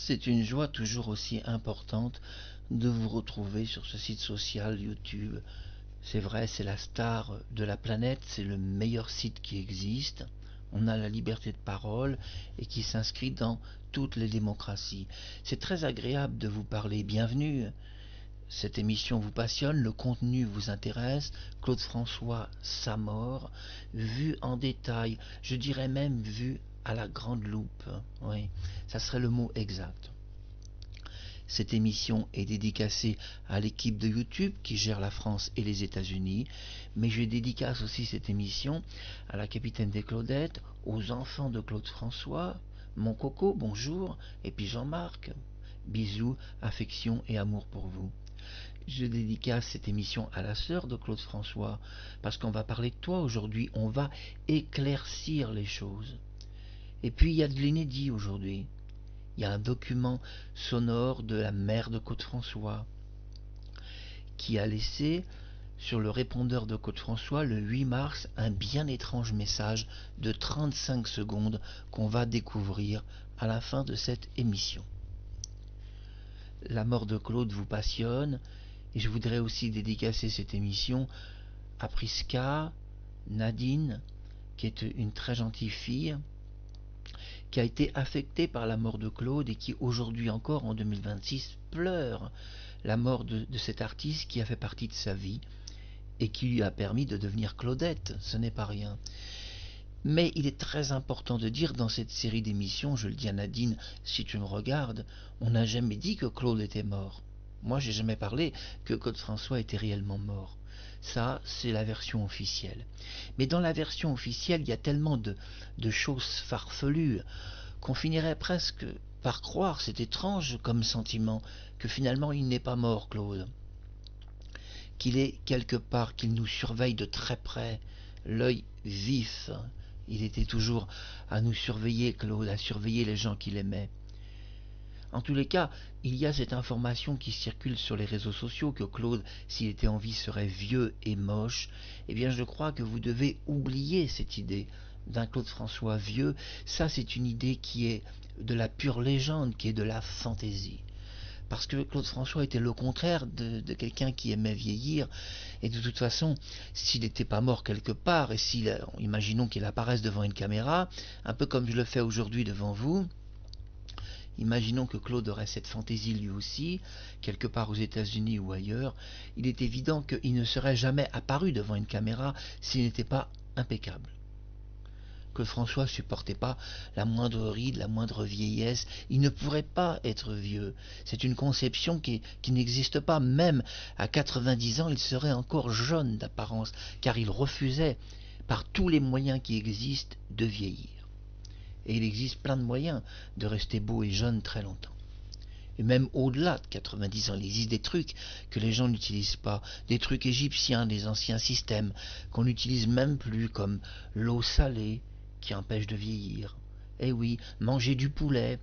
C'est une joie toujours aussi importante de vous retrouver sur ce site social YouTube. C'est vrai, c'est la star de la planète, c'est le meilleur site qui existe. On a la liberté de parole et qui s'inscrit dans toutes les démocraties. C'est très agréable de vous parler. Bienvenue. Cette émission vous passionne, le contenu vous intéresse. Claude François, sa mort, vu en détail, je dirais même vu à la grande loupe. Oui, ça serait le mot exact. Cette émission est dédicacée à l'équipe de YouTube qui gère la France et les États-Unis, mais je dédicace aussi cette émission à la capitaine des Claudettes, aux enfants de Claude François, mon coco, bonjour, et puis Jean-Marc. Bisous, affection et amour pour vous. Je dédicace cette émission à la sœur de Claude François, parce qu'on va parler de toi aujourd'hui, on va éclaircir les choses. Et puis il y a de l'inédit aujourd'hui. Il y a un document sonore de la mère de Claude François qui a laissé sur le répondeur de Claude François le 8 mars un bien étrange message de 35 secondes qu'on va découvrir à la fin de cette émission. La mort de Claude vous passionne et je voudrais aussi dédicacer cette émission à Prisca, Nadine, qui est une très gentille fille, qui a été affectée par la mort de Claude et qui aujourd'hui encore en 2026 pleure la mort de cet artiste qui a fait partie de sa vie et qui lui a permis de devenir Claudette, ce n'est pas rien. Mais il est très important de dire dans cette série d'émissions, je le dis à Nadine, si tu me regardes, on n'a jamais dit que Claude était mort. Moi, j'ai jamais parlé que Claude François était réellement mort. Ça, c'est la version officielle. Mais dans la version officielle, il y a tellement de choses farfelues qu'on finirait presque par croire, c'est étrange comme sentiment, que finalement il n'est pas mort, Claude. Qu'il est quelque part, qu'il nous surveille de très près, l'œil vif. Il était toujours à nous surveiller, Claude, à surveiller les gens qu'il aimait. En tous les cas, il y a cette information qui circule sur les réseaux sociaux que Claude, s'il était en vie, serait vieux et moche. Eh bien, je crois que vous devez oublier cette idée d'un Claude François vieux. Ça, c'est une idée qui est de la pure légende, qui est de la fantaisie. Parce que Claude François était le contraire de quelqu'un qui aimait vieillir. Et de toute façon, s'il n'était pas mort quelque part, et imaginons qu'il apparaisse devant une caméra, un peu comme je le fais aujourd'hui devant vous, imaginons que Claude aurait cette fantaisie lui aussi, quelque part aux États-Unis ou ailleurs, il est évident qu'il ne serait jamais apparu devant une caméra s'il n'était pas impeccable. Que François supportait pas la moindre ride, la moindre vieillesse, il ne pourrait pas être vieux. C'est une conception qui n'existe pas. Même à 90 ans, il serait encore jeune d'apparence, car il refusait, par tous les moyens qui existent, de vieillir. Et il existe plein de moyens de rester beau et jeune très longtemps. Et même au-delà de 90 ans, il existe des trucs que les gens n'utilisent pas, des trucs égyptiens, des anciens systèmes, qu'on n'utilise même plus, comme l'eau salée, qui empêche de vieillir. Eh oui, manger du poulet,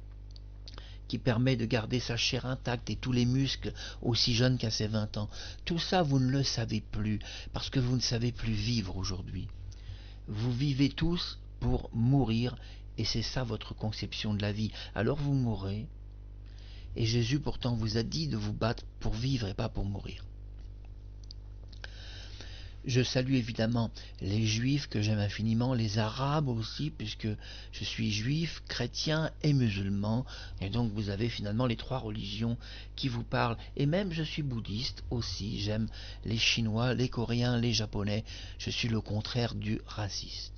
qui permet de garder sa chair intacte et tous les muscles aussi jeunes qu'à ses 20 ans. Tout ça, vous ne le savez plus, parce que vous ne savez plus vivre aujourd'hui. Vous vivez tous pour mourir, et c'est ça votre conception de la vie. Alors vous mourrez, et Jésus pourtant vous a dit de vous battre pour vivre et pas pour mourir. Je salue évidemment les juifs que j'aime infiniment, les arabes aussi, puisque je suis juif, chrétien et musulman, et donc vous avez finalement les trois religions qui vous parlent. Et même je suis bouddhiste aussi, j'aime les chinois, les coréens, les japonais, je suis le contraire du raciste.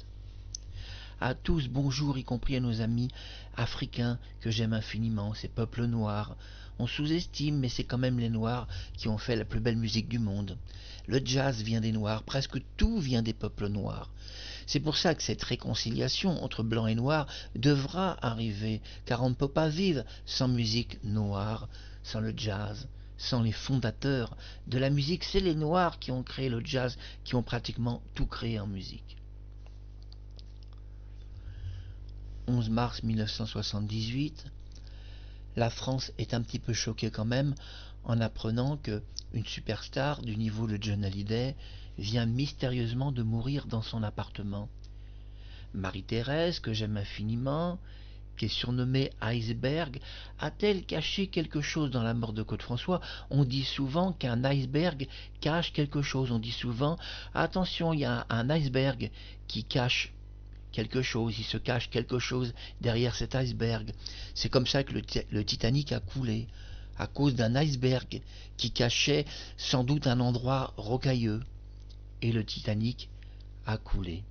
À tous, bonjour, y compris à nos amis africains que j'aime infiniment, ces peuples noirs. On sous-estime, mais c'est quand même les Noirs qui ont fait la plus belle musique du monde. Le jazz vient des Noirs, presque tout vient des peuples noirs. C'est pour ça que cette réconciliation entre blanc et noir devra arriver, car on ne peut pas vivre sans musique noire, sans le jazz, sans les fondateurs de la musique. C'est les Noirs qui ont créé le jazz, qui ont pratiquement tout créé en musique. 11 mars 1978, la France est un petit peu choquée quand même en apprenant qu'une superstar du niveau de John Hallyday vient mystérieusement de mourir dans son appartement. Marie-Thérèse, que j'aime infiniment, qui est surnommée Iceberg, a-t-elle caché quelque chose dans la mort de Claude François? On dit souvent qu'un iceberg cache quelque chose. On dit souvent, attention, il y a un iceberg qui cache quelque chose, il se cache quelque chose derrière cet iceberg. C'est comme ça que le Titanic a coulé, à cause d'un iceberg qui cachait sans doute un endroit rocailleux. Et le Titanic a coulé.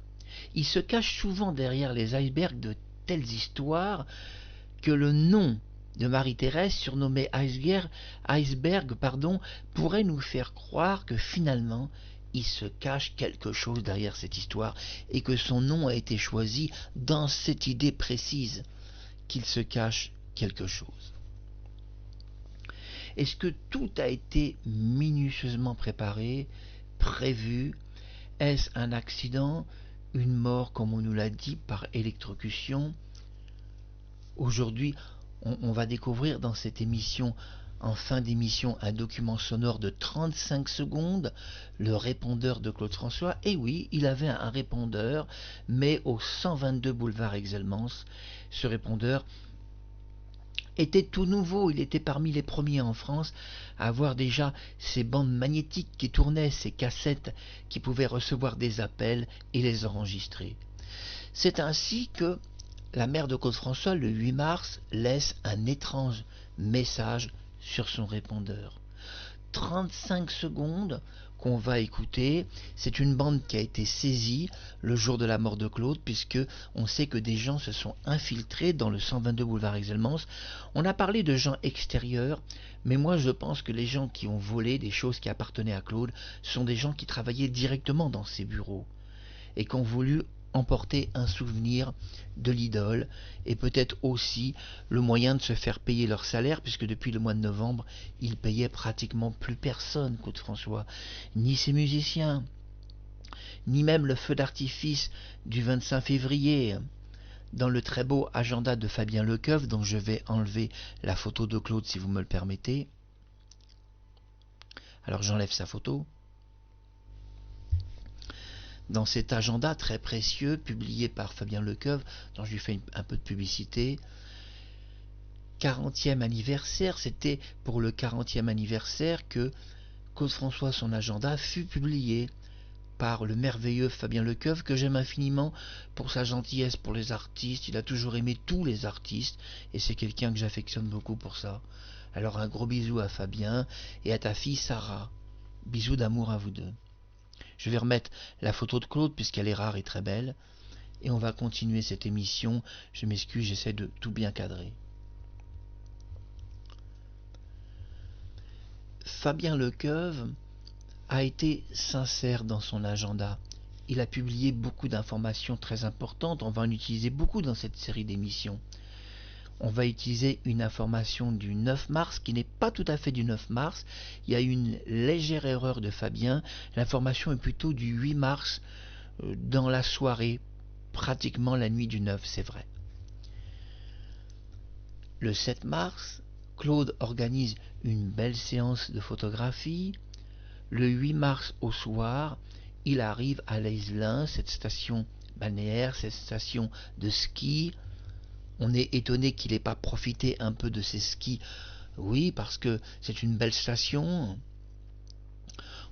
Il se cache souvent derrière les icebergs de telles histoires que le nom de Marie-Thérèse, surnommée Iceberg, pourrait nous faire croire que finalement il se cache quelque chose derrière cette histoire et que son nom a été choisi dans cette idée précise qu'il se cache quelque chose. Est-ce que tout a été minutieusement préparé, prévu? Est-ce un accident, une mort comme on nous l'a dit par électrocution? Aujourd'hui, on va découvrir dans cette émission, en fin d'émission, un document sonore de 35 secondes, le répondeur de Claude François. Et oui, il avait un répondeur, mais au 122 boulevard Exelmans. Ce répondeur était tout nouveau, il était parmi les premiers en France à avoir déjà ces bandes magnétiques qui tournaient, ces cassettes qui pouvaient recevoir des appels et les enregistrer. C'est ainsi que la mère de Claude François, le 8 mars, laisse un étrange message sur son répondeur. 35 secondes qu'on va écouter. C'est une bande qui a été saisie le jour de la mort de Claude, puisque on sait que des gens se sont infiltrés dans le 122 boulevard Exelmans. On a parlé de gens extérieurs, mais moi je pense que les gens qui ont volé des choses qui appartenaient à Claude sont des gens qui travaillaient directement dans ses bureaux et qui ont voulu emporter un souvenir de l'idole et peut-être aussi le moyen de se faire payer leur salaire, puisque depuis le mois de novembre, il payait pratiquement plus personne, Claude François, ni ses musiciens, ni même le feu d'artifice du 25 février. Dans le très beau agenda de Fabien Lecoeuvre, dont je vais enlever la photo de Claude si vous me le permettez. Alors j'enlève sa photo. Dans cet agenda très précieux, publié par Fabien Lecoeuvre, dont je lui fais un peu de publicité, 40e anniversaire, c'était pour le 40e anniversaire que Claude François, son agenda, fut publié par le merveilleux Fabien Lecoeuvre, que j'aime infiniment pour sa gentillesse pour les artistes. Il a toujours aimé tous les artistes, et c'est quelqu'un que j'affectionne beaucoup pour ça. Alors un gros bisou à Fabien et à ta fille Sarah. Bisous d'amour à vous deux. Je vais remettre la photo de Claude puisqu'elle est rare et très belle. Et on va continuer cette émission. Je m'excuse, j'essaie de tout bien cadrer. Fabien Lecoeuvre a été sincère dans son agenda. Il a publié beaucoup d'informations très importantes. On va en utiliser beaucoup dans cette série d'émissions. On va utiliser une information du 9 mars qui n'est pas tout à fait du 9 mars. Il y a eu une légère erreur de Fabien. L'information est plutôt du 8 mars dans la soirée, pratiquement la nuit du 9, c'est vrai. Le 7 mars, Claude organise une belle séance de photographie. Le 8 mars au soir, il arrive à l'Aiselin, cette station balnéaire, cette station de ski. On est étonné qu'il n'ait pas profité un peu de ses skis. Oui, parce que c'est une belle station.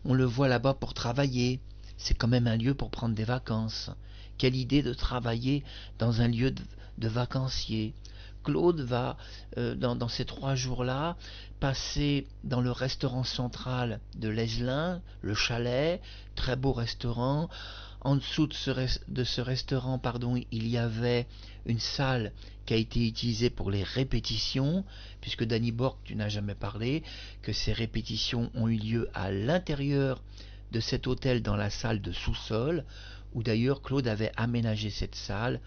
On le voit là-bas pour travailler. C'est quand même un lieu pour prendre des vacances. Quelle idée de travailler dans un lieu de vacancier. Claude va, dans ces 3 jours-là, passer dans le restaurant central de l'Aiselin, le chalet, très beau restaurant. En dessous de ce restaurant, il y avait une salle qui a été utilisée pour les répétitions, puisque Danny Borg, tu n'as jamais parlé, que ces répétitions ont eu lieu à l'intérieur de cet hôtel dans la salle de sous-sol, où d'ailleurs Claude avait aménagé cette salle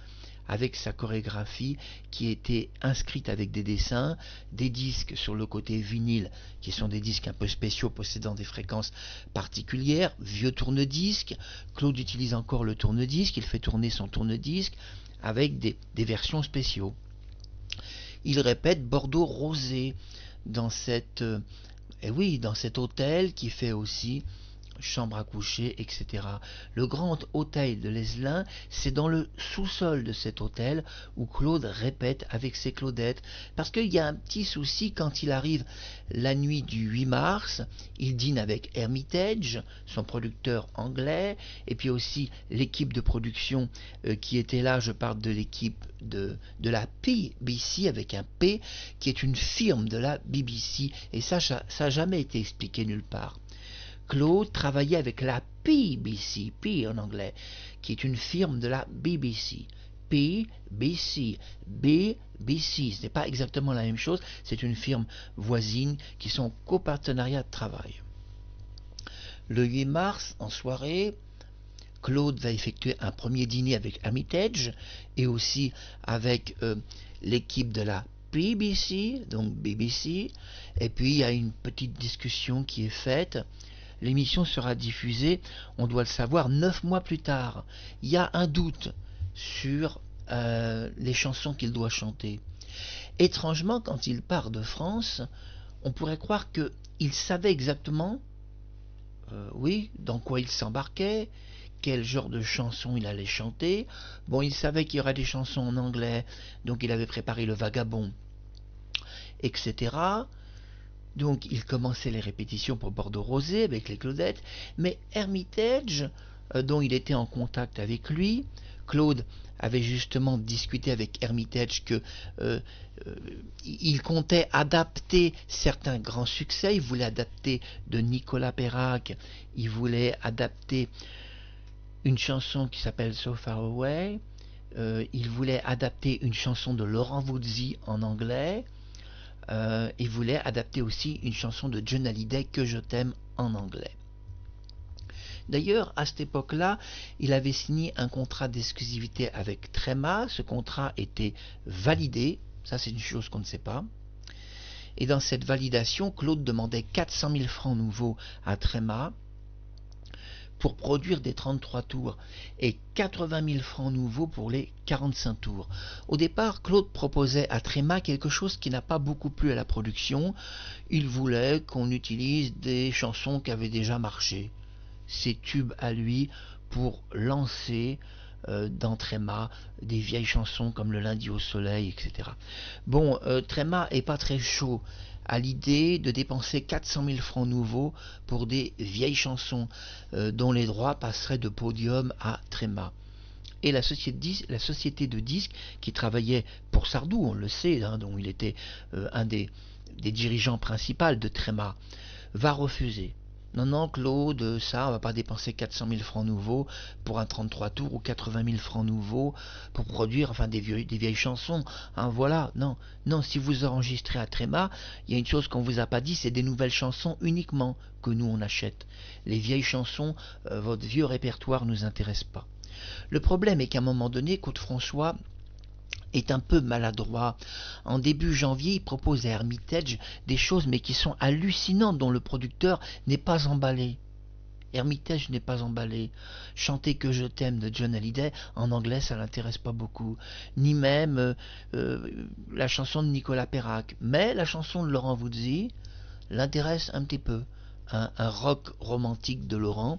avec sa chorégraphie qui était inscrite avec des dessins, des disques sur le côté vinyle, qui sont des disques un peu spéciaux possédant des fréquences particulières, vieux tourne-disques. Claude utilise encore le tourne-disque, il fait tourner son tourne-disque avec des versions spéciaux. Il répète Bordeaux rosé dans cet hôtel qui fait aussi chambre à coucher, etc. Le grand hôtel de l'Ezelin, c'est dans le sous-sol de cet hôtel où Claude répète avec ses Claudettes. Parce qu'il y a un petit souci quand il arrive la nuit du 8 mars, il dîne avec Hermitage, son producteur anglais, et puis aussi l'équipe de production qui était là. Je parle de l'équipe de la BBC avec un P, qui est une firme de la BBC, et ça n'a jamais été expliqué nulle part. Claude travaillait avec la BBC, P en anglais, qui est une firme de la BBC. BBC, BBC, ce n'est pas exactement la même chose, c'est une firme voisine qui sont copartenariat de travail. Le 8 mars, en soirée, Claude va effectuer un premier dîner avec Hermitage et aussi avec l'équipe de la BBC, donc BBC, et puis il y a une petite discussion qui est faite. L'émission sera diffusée, on doit le savoir, 9 mois plus tard. Il y a un doute sur les chansons qu'il doit chanter. Étrangement, quand il part de France, on pourrait croire qu'il savait exactement, oui, dans quoi il s'embarquait, quel genre de chansons il allait chanter. Bon, il savait qu'il y aurait des chansons en anglais, donc il avait préparé Le Vagabond, etc. Donc il commençait les répétitions pour Bordeaux Rosé avec les Claudettes, mais Hermitage, dont il était en contact avec lui, Claude avait justement discuté avec Hermitage que il comptait adapter certains grands succès. Il voulait adapter de Nicolas Perrac, il voulait adapter une chanson qui s'appelle So Far Away, il voulait adapter une chanson de Laurent Voulzy en anglais. Il voulait adapter aussi une chanson de John Hallyday, Que je t'aime, en anglais. D'ailleurs, à cette époque-là, il avait signé un contrat d'exclusivité avec Tréma. Ce contrat était validé, ça c'est une chose qu'on ne sait pas. Et dans cette validation, Claude demandait 400 000 francs nouveaux à Tréma pour produire des 33 tours et 80 000 francs nouveaux pour les 45 tours. Au départ, Claude proposait à Tréma quelque chose qui n'a pas beaucoup plu à la production. Il voulait qu'on utilise des chansons qui avaient déjà marché, ses tubes à lui, pour lancer dans Tréma des vieilles chansons comme Le Lundi au Soleil, etc. Bon, Tréma est pas très chaud à l'idée de dépenser 400 000 francs nouveaux pour des vieilles chansons dont les droits passeraient de Podium à Tréma. Et la société de disques qui travaillait pour Sardou, on le sait, hein, dont il était un des dirigeants principaux de Tréma, va refuser. Non, non, Claude, ça, on va pas dépenser 400 000 francs nouveaux pour un 33 tours ou 80 000 francs nouveaux pour produire enfin des vieilles chansons. Hein, voilà, non, non, si vous enregistrez à Tréma, il y a une chose qu'on vous a pas dit, c'est des nouvelles chansons uniquement que nous on achète. Les vieilles chansons, votre vieux répertoire nous intéresse pas. Le problème est qu'à un moment donné, Claude-François est un peu maladroit. En début janvier, il propose à Hermitage des choses mais qui sont hallucinantes dont le producteur n'est pas emballé. Hermitage n'est pas emballé. Chanter Que je t'aime de John Hallyday, en anglais, ça l'intéresse pas beaucoup. Ni même la chanson de Nicolas Perrac. Mais la chanson de Laurent Voulzy l'intéresse un petit peu. Un rock romantique de Laurent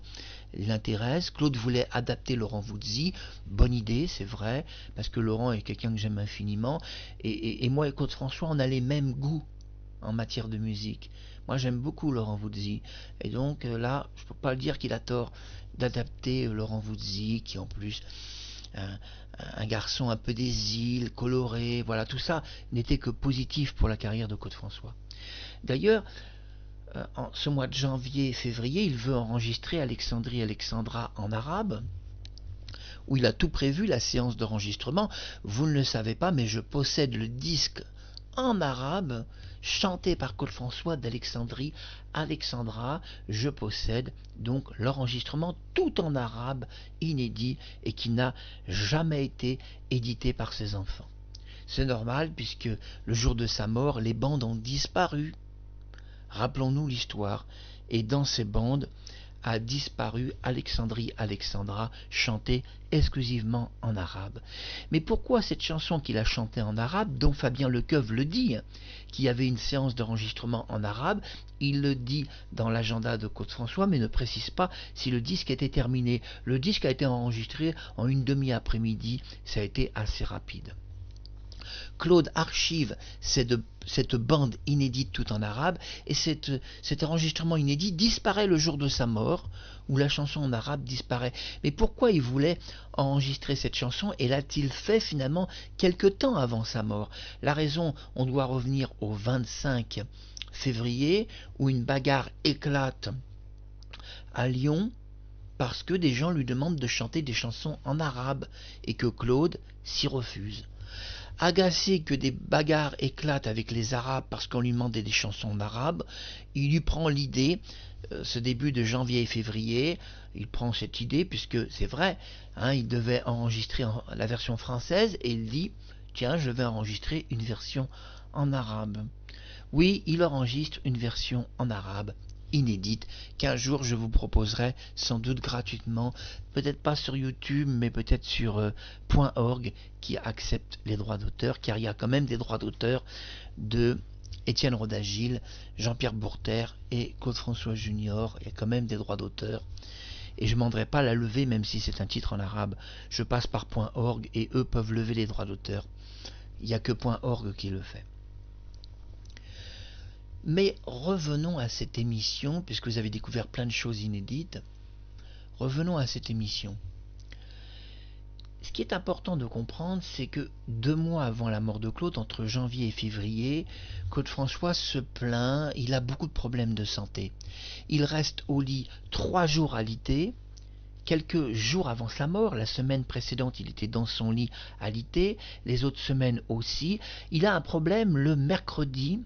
l'intéresse. Claude voulait adapter Laurent Voulzy, bonne idée, c'est vrai, parce que Laurent est quelqu'un que j'aime infiniment, et moi et Claude François, on a les mêmes goûts en matière de musique. Moi j'aime beaucoup Laurent Voulzy, et donc là, je ne peux pas le dire qu'il a tort d'adapter Laurent Voulzy, qui en plus un garçon un peu des îles, coloré, voilà, tout ça n'était que positif pour la carrière de Claude François. D'ailleurs, en ce mois de janvier et février, il veut enregistrer Alexandrie Alexandra en arabe, où il a tout prévu, la séance d'enregistrement. Vous ne le savez pas, mais je possède le disque en arabe, chanté par Claude François d'Alexandrie Alexandra. Je possède donc l'enregistrement tout en arabe, inédit, et qui n'a jamais été édité par ses enfants. C'est normal, puisque le jour de sa mort, les bandes ont disparu. Rappelons-nous l'histoire, et dans ces bandes, a disparu Alexandrie Alexandra, chantée exclusivement en arabe. Mais pourquoi cette chanson qu'il a chantée en arabe, dont Fabien Lecoeuvre le dit, qu'il y avait une séance d'enregistrement en arabe, il le dit dans l'agenda de Claude-François, mais ne précise pas si le disque était terminé. Le disque a été enregistré en une demi-après-midi, ça a été assez rapide. Claude archive cette bande inédite tout en arabe, et cet enregistrement inédit disparaît le jour de sa mort, où la chanson en arabe disparaît. Mais pourquoi il voulait enregistrer cette chanson, et l'a-t-il fait finalement quelque temps avant sa mort? La raison, on doit revenir au 25 février, où une bagarre éclate à Lyon, parce que des gens lui demandent de chanter des chansons en arabe, et que Claude s'y refuse. Agacé que des bagarres éclatent avec les Arabes parce qu'on lui demandait des chansons en arabe, il lui prend l'idée, ce début de janvier et février, il prend cette idée, puisque c'est vrai, il devait enregistrer la version française, et il dit, tiens, je vais enregistrer une version en arabe. Oui, il enregistre une version en arabe, inédite, qu'un jour je vous proposerai sans doute gratuitement, peut-être pas sur YouTube, mais peut-être sur .org, qui accepte les droits d'auteur, car il y a quand même des droits d'auteur de Étienne Rodagil, Jean-Pierre Bourter et Claude-François Junior. Il y a quand même des droits d'auteur, et je ne demanderai pas la lever même si c'est un titre en arabe. Je passe par .org et eux peuvent lever les droits d'auteur. Il n'y a que .org qui le fait. Mais revenons à cette émission, puisque vous avez découvert plein de choses inédites. Revenons à cette émission. Ce qui est important de comprendre, c'est que 2 mois avant la mort de Claude, entre janvier et février, Claude-François se plaint, il a beaucoup de problèmes de santé. Il reste au lit 3 jours alité. Quelques jours avant sa mort, la semaine précédente, il était dans son lit alité, les autres semaines aussi. Il a un problème le mercredi,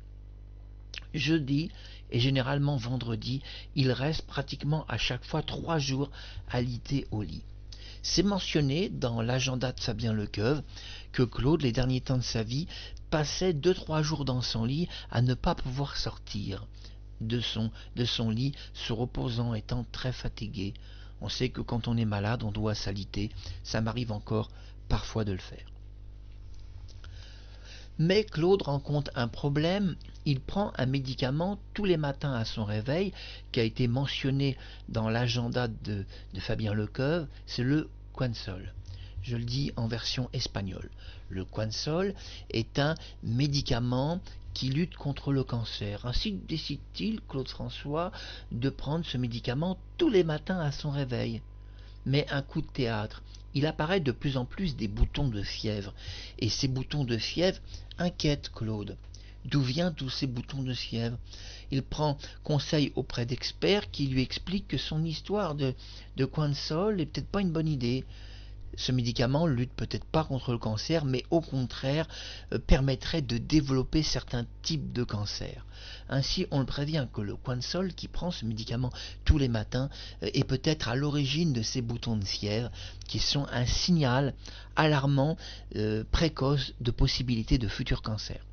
jeudi et généralement vendredi, il reste pratiquement à chaque fois 3 jours alité au lit. C'est mentionné dans l'agenda de Fabien Lecoeuvre que Claude, les derniers temps de sa vie, passait 2-3 jours dans son lit à ne pas pouvoir sortir de son lit, se reposant, étant très fatigué. On sait que quand on est malade, on doit s'aliter. Ça m'arrive encore parfois de le faire. Mais Claude rencontre un problème, il prend un médicament tous les matins à son réveil, qui a été mentionné dans l'agenda de Fabien Lecoeuvre, c'est le Quansol. Je le dis en version espagnole. Le Quansol est un médicament qui lutte contre le cancer. Ainsi décide-t-il, Claude François, de prendre ce médicament tous les matins à son réveil. Mais un coup de théâtre, il apparaît de plus en plus des boutons de fièvre, et ces boutons de fièvre inquiètent Claude. D'où viennent tous ces boutons de fièvre? Il prend conseil auprès d'experts qui lui expliquent que son histoire de Quansol n'est peut-être pas une bonne idée. Ce médicament lutte peut-être pas contre le cancer, mais au contraire permettrait de développer certains types de cancers. Ainsi, on le prévient que le Quansol, qui prend ce médicament tous les matins, est peut-être à l'origine de ces boutons de fièvre, qui sont un signal alarmant précoce de possibilité de futurs cancers.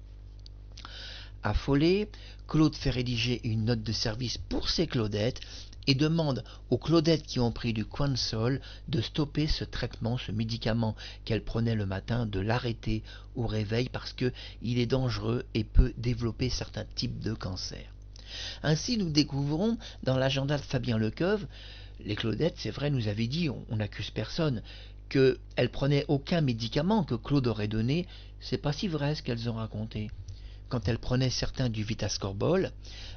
Affolé, Claude fait rédiger une note de service pour ses Claudettes et demande aux Claudettes qui ont pris du Quansol de stopper ce traitement, ce médicament qu'elles prenaient le matin, de l'arrêter au réveil parce qu'il est dangereux et peut développer certains types de cancers. Ainsi, nous découvrons dans l'agenda de Fabien Lecoeuvre, les Claudettes, c'est vrai, nous avait dit, on n'accuse personne, qu'elles prenaient aucun médicament que Claude aurait donné. C'est pas si vrai ce qu'elles ont raconté. Quand elles prenaient certains du Vitascorbol,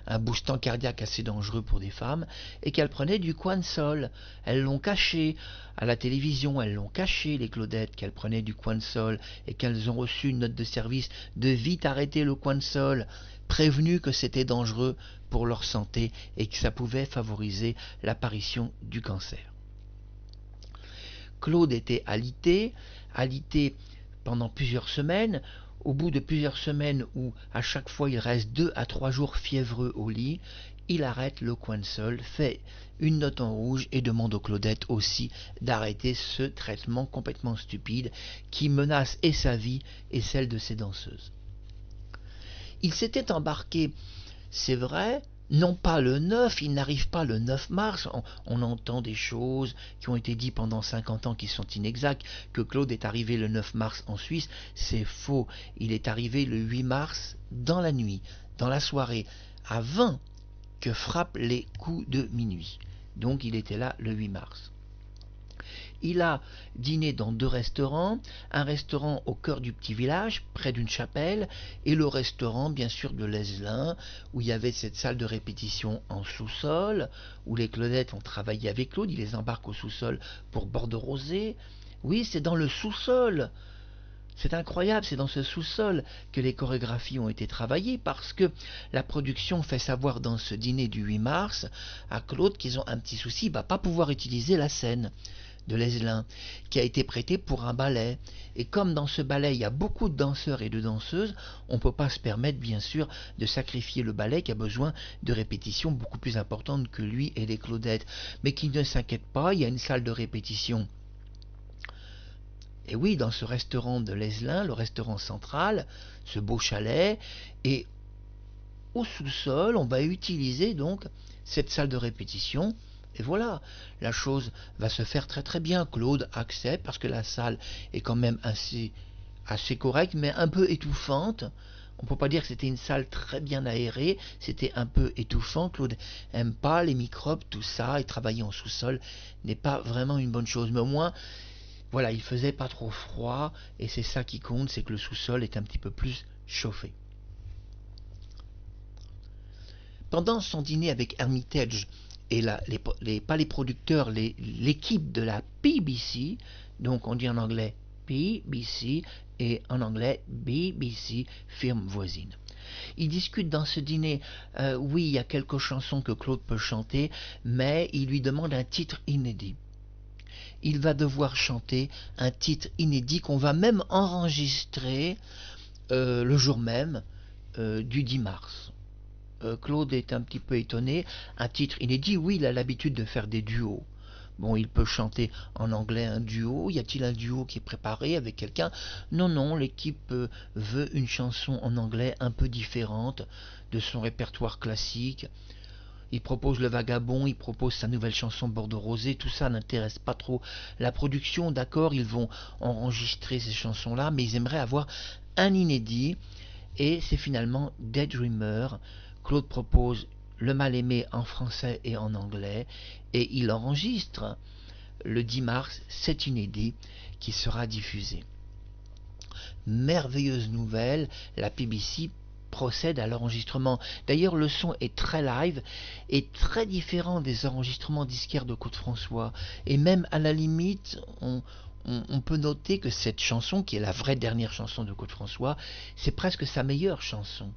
un boostant cardiaque assez dangereux pour des femmes, et qu'elles prenaient du Quansol. Elles l'ont caché. À la télévision, elles l'ont caché, les Claudettes, qu'elles prenaient du Quansol, et qu'elles ont reçu une note de service de vite arrêter le Quansol, prévenues que c'était dangereux pour leur santé et que ça pouvait favoriser l'apparition du cancer. Claude était alité pendant plusieurs semaines. Au bout de plusieurs semaines où à chaque fois il reste 2 à 3 jours fiévreux au lit, il arrête le Quansol, fait une note en rouge et demande aux Claudettes aussi d'arrêter ce traitement complètement stupide qui menace et sa vie et celle de ses danseuses. Il s'était embarqué, c'est vrai, non pas le 9, il n'arrive pas le 9 mars, on entend des choses qui ont été dites pendant 50 ans qui sont inexactes, que Claude est arrivé le 9 mars en Suisse, c'est faux, il est arrivé le 8 mars dans la nuit, dans la soirée, avant que frappent les coups de minuit, donc il était là le 8 mars. Il a dîné dans 2 restaurants, un restaurant au cœur du petit village, près d'une chapelle, et le restaurant bien sûr de l'Aiselin, où il y avait cette salle de répétition en sous-sol, où les Claudettes ont travaillé avec Claude, il les embarque au sous-sol pour Bordeaux Rosé. Oui, c'est dans le sous-sol. C'est incroyable, c'est dans ce sous-sol que les chorégraphies ont été travaillées parce que la production fait savoir dans ce dîner du 8 mars à Claude qu'ils ont un petit souci, il ne va pas pouvoir utiliser la scène de l'Aiselin, qui a été prêté pour un ballet. Et comme dans ce ballet, il y a beaucoup de danseurs et de danseuses, on ne peut pas se permettre, bien sûr, de sacrifier le ballet qui a besoin de répétitions beaucoup plus importantes que lui et les Claudettes. Mais qui ne s'inquiète pas, il y a une salle de répétition. Et oui, dans ce restaurant de l'Aiselin, le restaurant central, ce beau chalet, et au sous-sol, on va utiliser donc cette salle de répétition. Et voilà, la chose va se faire très très bien. Claude accepte parce que la salle est quand même assez correcte, mais un peu étouffante. On ne peut pas dire que c'était une salle très bien aérée, c'était un peu étouffant. Claude n'aime pas les microbes, tout ça, et travailler en sous-sol n'est pas vraiment une bonne chose. Mais au moins, voilà, il faisait pas trop froid, et c'est ça qui compte, c'est que le sous-sol est un petit peu plus chauffé. Pendant son dîner avec Hermitage, et pas les producteurs, l'équipe de la BBC, donc on dit en anglais BBC et en anglais BBC, firme voisine. Ils discutent dans ce dîner, oui, il y a quelques chansons que Claude peut chanter, mais il lui demande un titre inédit. Il va devoir chanter un titre inédit qu'on va même enregistrer le jour même du 10 mars. Claude est un petit peu étonné. Un titre inédit, oui, il a l'habitude de faire des duos. Bon, il peut chanter en anglais un duo. Y a-t-il un duo qui est préparé avec quelqu'un? Non, non, l'équipe veut une chanson en anglais un peu différente de son répertoire classique. Il propose Le Vagabond, il propose sa nouvelle chanson Bordeaux Rosé, tout ça n'intéresse pas trop la production, d'accord, ils vont enregistrer ces chansons-là, mais ils aimeraient avoir un inédit, et c'est finalement Daydreamer. Claude propose Le Mal-Aimé en français et en anglais, et il enregistre le 10 mars cet inédit qui sera diffusé. Merveilleuse nouvelle, la BBC procède à l'enregistrement. D'ailleurs, le son est très live et très différent des enregistrements disquaires de Claude François. Et même à la limite, on peut noter que cette chanson, qui est la vraie dernière chanson de Claude François, c'est presque sa meilleure chanson.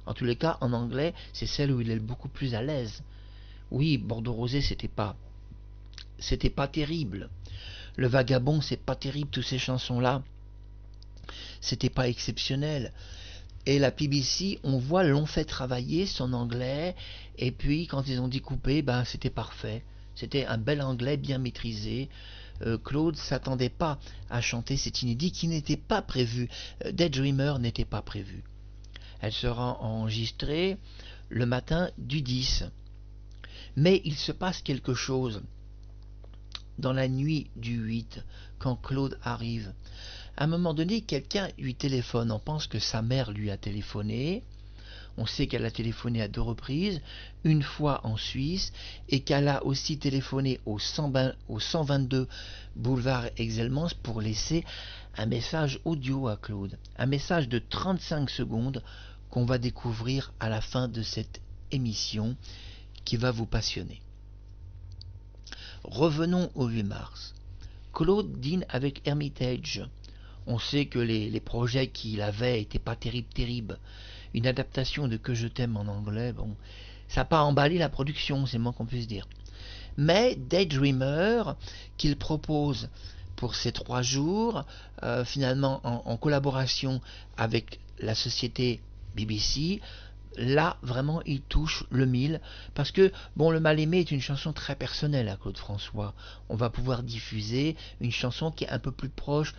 En tous les cas, en anglais, c'est celle où il est beaucoup plus à l'aise. Oui, Bordeaux Rosé, c'était pas terrible. Le Vagabond, c'est pas terrible, toutes ces chansons-là. C'était pas exceptionnel. Et la BBC, on voit, l'ont fait travailler son anglais, et puis quand ils ont découpé, ben c'était parfait. C'était un bel anglais bien maîtrisé. Claude s'attendait pas à chanter cet inédit qui n'était pas prévu. Daydreamer n'était pas prévu. Elle sera enregistrée le matin du 10. Mais il se passe quelque chose dans la nuit du 8, quand Claude arrive. À un moment donné, quelqu'un lui téléphone. On pense que sa mère lui a téléphoné. On sait qu'elle a téléphoné à 2 reprises, une fois en Suisse, et qu'elle a aussi téléphoné au 122 boulevard Exelmans pour laisser un message audio à Claude. Un message de 35 secondes qu'on va découvrir à la fin de cette émission qui va vous passionner. Revenons au 8 mars. Claude dîne avec Hermitage. On sait que les projets qu'il avait n'étaient pas terribles. Une adaptation de Que je t'aime en anglais, bon, ça n'a pas emballé la production, c'est le moins qu'on puisse dire. Mais Daydreamer, qu'il propose pour ces 3 jours, finalement en collaboration avec la société BBC, là vraiment il touche le 1000, parce que bon, Le Mal-Aimé est une chanson très personnelle à Claude François. On va pouvoir diffuser une chanson qui est un peu plus proche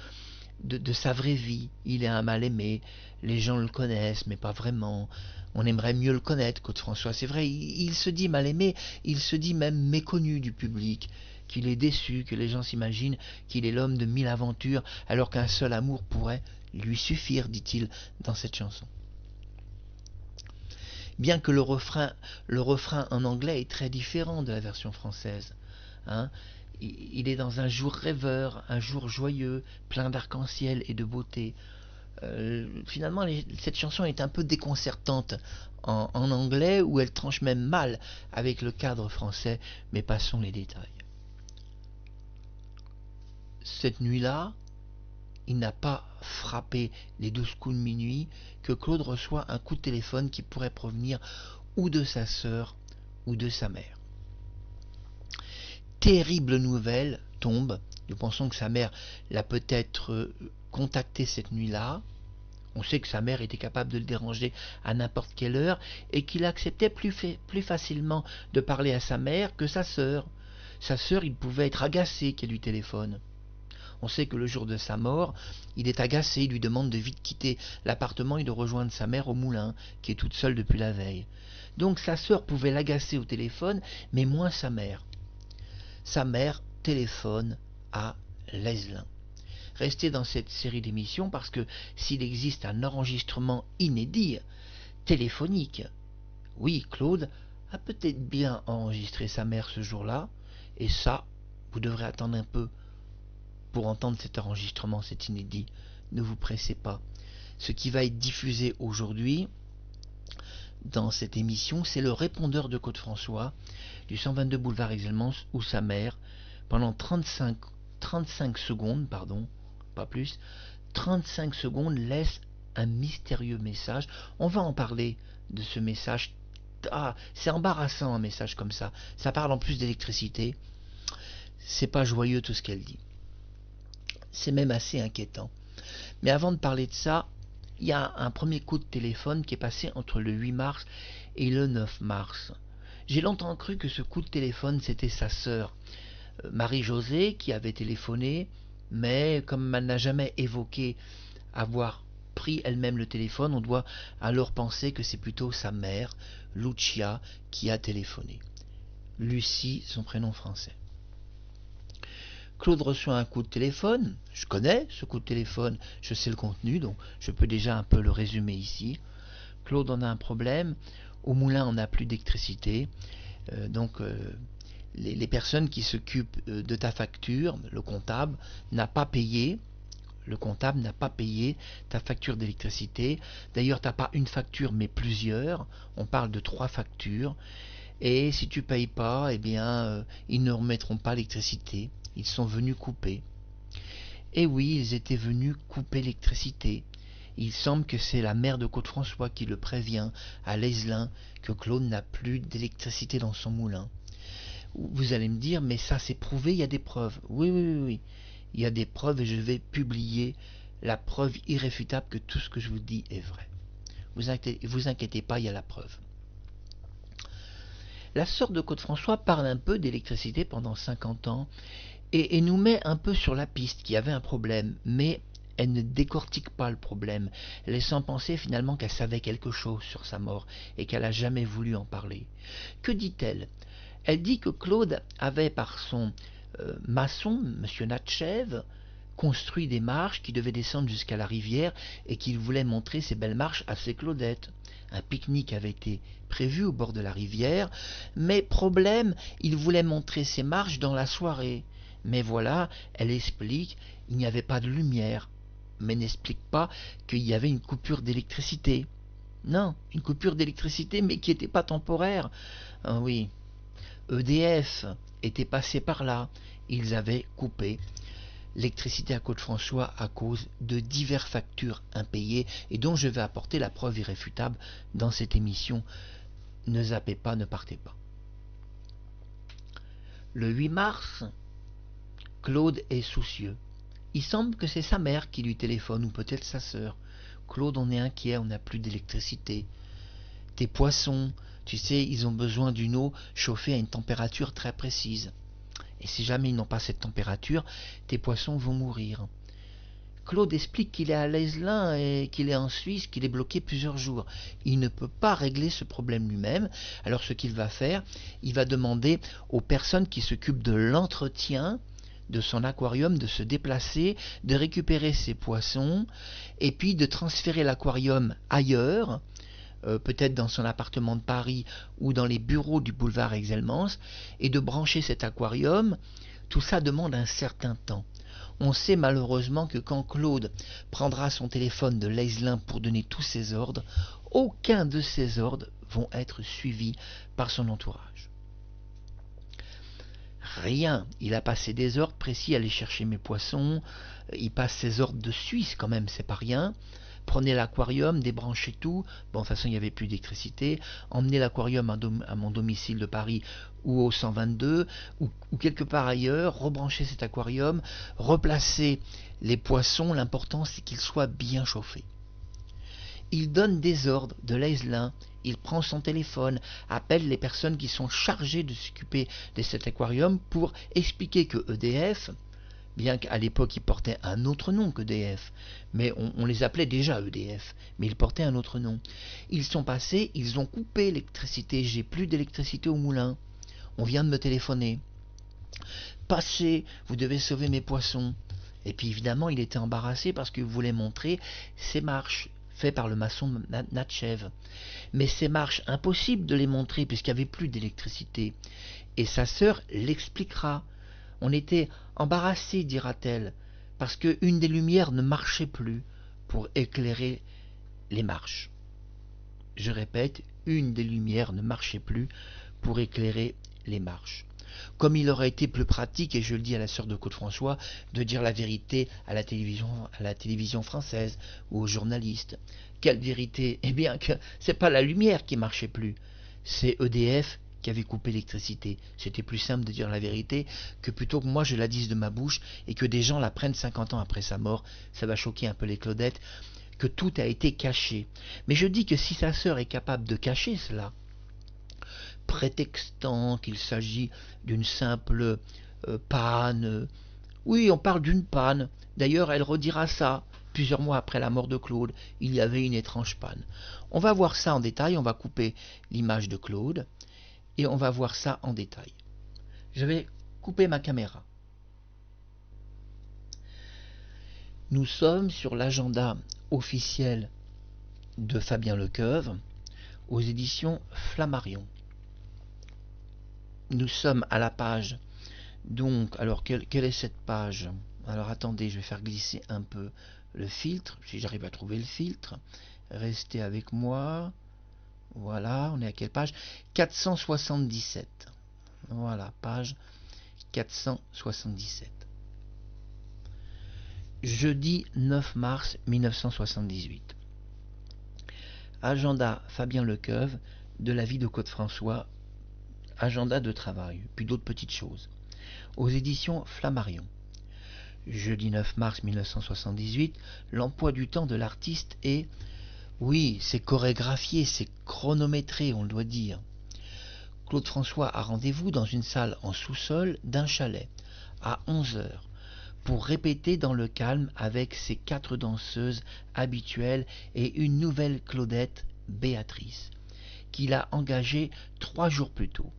de sa vraie vie. Il est un mal-aimé, les gens le connaissent mais pas vraiment. On aimerait mieux le connaître, Claude François. C'est vrai, il se dit mal aimé, il se dit même méconnu du public, qu'il est déçu, que les gens s'imaginent qu'il est l'homme de 1000 aventures, alors qu'un seul amour pourrait lui suffire, dit-il dans cette chanson. Bien que le refrain en anglais est très différent de la version française. Hein, il est dans un jour rêveur, un jour joyeux, plein d'arc-en-ciel et de beauté. Finalement, cette chanson est un peu déconcertante en anglais, où elle tranche même mal avec le cadre français, mais passons les détails. Cette nuit-là, il n'a pas frappé les 12 coups de minuit que Claude reçoit un coup de téléphone qui pourrait provenir ou de sa sœur ou de sa mère. Terrible nouvelle tombe. Nous pensons que sa mère l'a peut-être contacté cette nuit-là. On sait que sa mère était capable de le déranger à n'importe quelle heure et qu'il acceptait plus facilement de parler à sa mère que sa sœur. Sa sœur, il pouvait être agacé qu'elle lui téléphone. On sait que le jour de sa mort, il est agacé, il lui demande de vite quitter l'appartement et de rejoindre sa mère au moulin, qui est toute seule depuis la veille. Donc sa sœur pouvait l'agacer au téléphone, mais moins sa mère. Sa mère téléphone à Leslin. Restez dans cette série d'émissions parce que s'il existe un enregistrement inédit, téléphonique, oui, Claude a peut-être bien enregistré sa mère ce jour-là, et ça, vous devrez attendre un peu pour entendre cet enregistrement, c'est inédit. Ne vous pressez pas. Ce qui va être diffusé aujourd'hui dans cette émission, c'est le répondeur de Claude François du 122 boulevard Exelmans, où sa mère, pendant 35 secondes, pas plus, 35 secondes laisse un mystérieux message. On va en parler de ce message. Ah, c'est embarrassant un message comme ça. Ça parle en plus d'électricité. C'est pas joyeux tout ce qu'elle dit. C'est même assez inquiétant. Mais avant de parler de ça, il y a un premier coup de téléphone qui est passé entre le 8 mars et le 9 mars. J'ai longtemps cru que ce coup de téléphone, c'était sa sœur, Marie-Josée, qui avait téléphoné, mais comme elle n'a jamais évoqué avoir pris elle-même le téléphone, on doit alors penser que c'est plutôt sa mère, Lucia, qui a téléphoné. Lucie, son prénom français. Claude reçoit un coup de téléphone. Je connais ce coup de téléphone, je sais le contenu, donc je peux déjà un peu le résumer ici. Claude en a un problème. Au moulin, on n'a plus d'électricité. Les personnes qui s'occupent de ta facture, le comptable, n'a pas payé. Le comptable n'a pas payé ta facture d'électricité. D'ailleurs, tu n'as pas une facture, mais plusieurs. On parle de 3 factures. Et si tu ne payes pas, eh bien, ils ne remettront pas l'électricité. Ils sont venus couper. Et oui, ils étaient venus couper l'électricité. Il semble que c'est la mère de Claude François qui le prévient à Leslin que Claude n'a plus d'électricité dans son moulin. Vous allez me dire, mais ça c'est prouvé, il y a des preuves. Oui. Il y a des preuves et je vais publier la preuve irréfutable que tout ce que je vous dis est vrai. Vous inquiétez pas, il y a la preuve. La sœur de Claude François parle un peu d'électricité pendant 50 ans et nous met un peu sur la piste qu'il y avait un problème, mais elle ne décortique pas le problème, laissant penser finalement qu'elle savait quelque chose sur sa mort et qu'elle n'a jamais voulu en parler. Que dit-elle? Elle dit que Claude avait par son maçon, M. Natchev, construit des marches qui devaient descendre jusqu'à la rivière et qu'il voulait montrer ces belles marches à ses Claudettes. Un pique-nique avait été prévu au bord de la rivière, mais problème, il voulait montrer ces marches dans la soirée. Mais voilà, elle explique, il n'y avait pas de lumière, mais n'explique pas qu'il y avait une coupure d'électricité. Non, une coupure d'électricité, mais qui n'était pas temporaire. Ah oui, EDF était passé par là, ils avaient coupé l'électricité à Claude François à cause de diverses factures impayées et dont je vais apporter la preuve irréfutable dans cette émission. Ne zappez pas, ne partez pas. Le 8 mars, Claude est soucieux. Il semble que c'est sa mère qui lui téléphone, ou peut-être sa sœur. Claude, on est inquiet, on n'a plus d'électricité. Tes poissons, tu sais, ils ont besoin d'une eau chauffée à une température très précise. Et si jamais ils n'ont pas cette température, tes poissons vont mourir. Claude explique qu'il est à l'Aiselin et qu'il est en Suisse, qu'il est bloqué plusieurs jours. Il ne peut pas régler ce problème lui-même. Alors ce qu'il va faire, il va demander aux personnes qui s'occupent de l'entretien de son aquarium de se déplacer, de récupérer ses poissons et puis de transférer l'aquarium ailleurs, peut-être dans son appartement de Paris ou dans les bureaux du boulevard Exelmans, et de brancher cet aquarium. Tout ça demande un certain temps. On sait malheureusement que quand Claude prendra son téléphone de l'Aiselin pour donner tous ses ordres, aucun de ces ordres vont être suivis par son entourage. Rien, il a passé des ordres précis, aller chercher mes poissons, il passe ses ordres de Suisse quand même, c'est pas rien. Prenez l'aquarium, débranchez tout, bon de toute façon il n'y avait plus d'électricité, emmenez l'aquarium à mon domicile de Paris ou au 122, ou quelque part ailleurs, rebranchez cet aquarium, replacez les poissons, l'important c'est qu'ils soient bien chauffés. Il donne des ordres de l'Aiselin, il prend son téléphone, appelle les personnes qui sont chargées de s'occuper de cet aquarium pour expliquer que EDF, bien qu'à l'époque ils portaient un autre nom qu'EDF, mais on les appelait déjà EDF, mais ils portaient un autre nom. Ils sont passés, ils ont coupé l'électricité, j'ai plus d'électricité au moulin, on vient de me téléphoner. Passez, vous devez sauver mes poissons. Et puis évidemment il était embarrassé parce qu'il voulait montrer ses marches, fait par le maçon Natchev. Mais ces marches, impossible de les montrer puisqu'il n'y avait plus d'électricité. Et sa sœur l'expliquera. On était embarrassés, dira-t-elle, parce qu'une des lumières ne marchait plus pour éclairer les marches. Je répète, une des lumières ne marchait plus pour éclairer les marches. Comme il aurait été plus pratique, et je le dis à la sœur de Claude-François, de dire la vérité à la télévision française ou aux journalistes. Quelle vérité? Eh bien que c'est pas la lumière qui marchait plus, c'est EDF qui avait coupé l'électricité. C'était plus simple de dire la vérité que plutôt que moi je la dise de ma bouche et que des gens la prennent 50 ans après sa mort. Ça va choquer un peu les Claudettes, que tout a été caché. Mais je dis que si sa sœur est capable de cacher cela, prétextant qu'il s'agit d'une simple panne. Oui, on parle d'une panne. D'ailleurs, elle redira ça. Plusieurs mois après la mort de Claude, il y avait une étrange panne. On va voir ça en détail, on va couper l'image de Claude, et on va voir ça en détail. Je vais couper ma caméra. Nous sommes sur l'agenda officiel de Fabien Lecoeuvre, aux éditions Flammarion. Nous sommes à la page, donc, alors quelle est cette page? Alors attendez, je vais faire glisser un peu le filtre, si j'arrive à trouver le filtre. Restez avec moi. Voilà, on est à quelle page? 477. Voilà, page 477. Jeudi 9 mars 1978. Agenda Fabien Lecoeuvre de la vie de Claude-François. Agenda de travail, puis d'autres petites choses. Aux éditions Flammarion. Jeudi 9 mars 1978, l'emploi du temps de l'artiste est... Oui, c'est chorégraphié, c'est chronométré, on le doit dire. Claude François a rendez-vous dans une salle en sous-sol d'un chalet, à 11 h, pour répéter dans le calme avec ses 4 danseuses habituelles et une nouvelle Claudette, Béatrice, qu'il a engagée 3 jours plus tôt.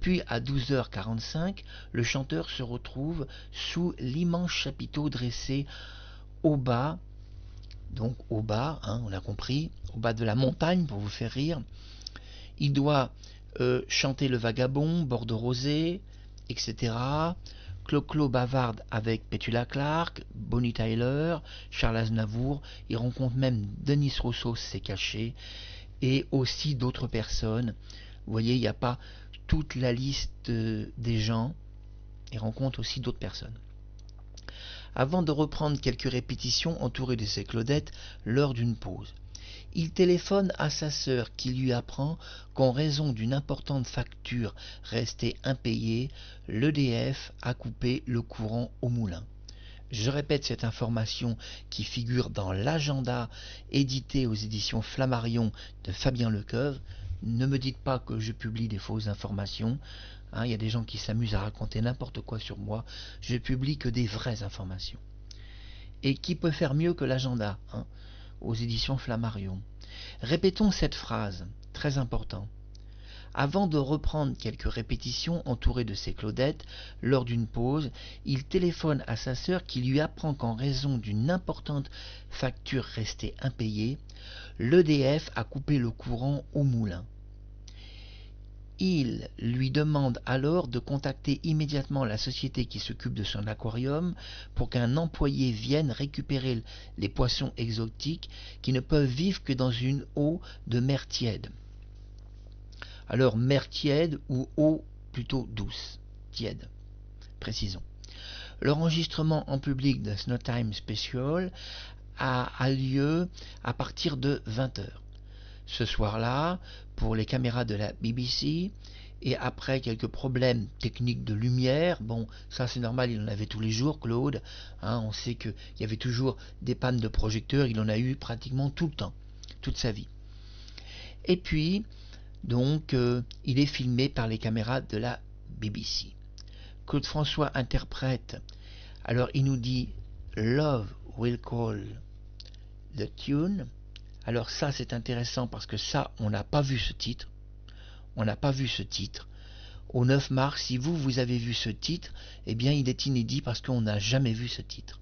Puis à 12 h 45, le chanteur se retrouve sous l'immense chapiteau dressé au bas, donc au bas, hein, on a compris, au bas de la montagne pour vous faire rire. Il doit chanter Le Vagabond, Bordeaux Rosé, etc. Clo-Clo bavarde avec Petula Clark, Bonnie Tyler, Charles Aznavour. Il rencontre même Denis Rousseau, c'est caché, et aussi d'autres personnes. Vous voyez, il n'y a pas toute la liste des gens, et rencontre aussi d'autres personnes. Avant de reprendre quelques répétitions entourées de ses Claudettes lors d'une pause, il téléphone à sa sœur qui lui apprend qu'en raison d'une importante facture restée impayée, l'EDF a coupé le courant au moulin. Je répète cette information qui figure dans l'agenda édité aux éditions Flammarion de Fabien Lecoeuvre. Ne me dites pas que je publie des fausses informations. Il y a des gens qui s'amusent à raconter n'importe quoi sur moi. Je publie que des vraies informations. Et qui peut faire mieux que l'agenda, hein, aux éditions Flammarion. Répétons cette phrase, très important. Avant de reprendre quelques répétitions entourées de ses Claudettes, lors d'une pause, il téléphone à sa sœur qui lui apprend qu'en raison d'une importante facture restée impayée, l'EDF a coupé le courant au moulin. Il lui demande alors de contacter immédiatement la société qui s'occupe de son aquarium pour qu'un employé vienne récupérer les poissons exotiques qui ne peuvent vivre que dans une eau de mer tiède. Alors mer tiède ou eau plutôt douce, tiède, précisons. L'enregistrement en public de Snowtime Special a lieu à partir de 20h. Ce soir-là, pour les caméras de la BBC, et après quelques problèmes techniques de lumière, bon, ça c'est normal, il en avait tous les jours, Claude, hein, on sait qu'il y avait toujours des pannes de projecteurs, il en a eu pratiquement tout le temps, toute sa vie. Et puis, donc, il est filmé par les caméras de la BBC. Claude François interprète, alors il nous dit « Love will call the tune ». Alors ça c'est intéressant parce que ça on n'a pas vu ce titre. On n'a pas vu ce titre. Au 9 mars, si vous avez vu ce titre, eh bien il est inédit parce qu'on n'a jamais vu ce titre.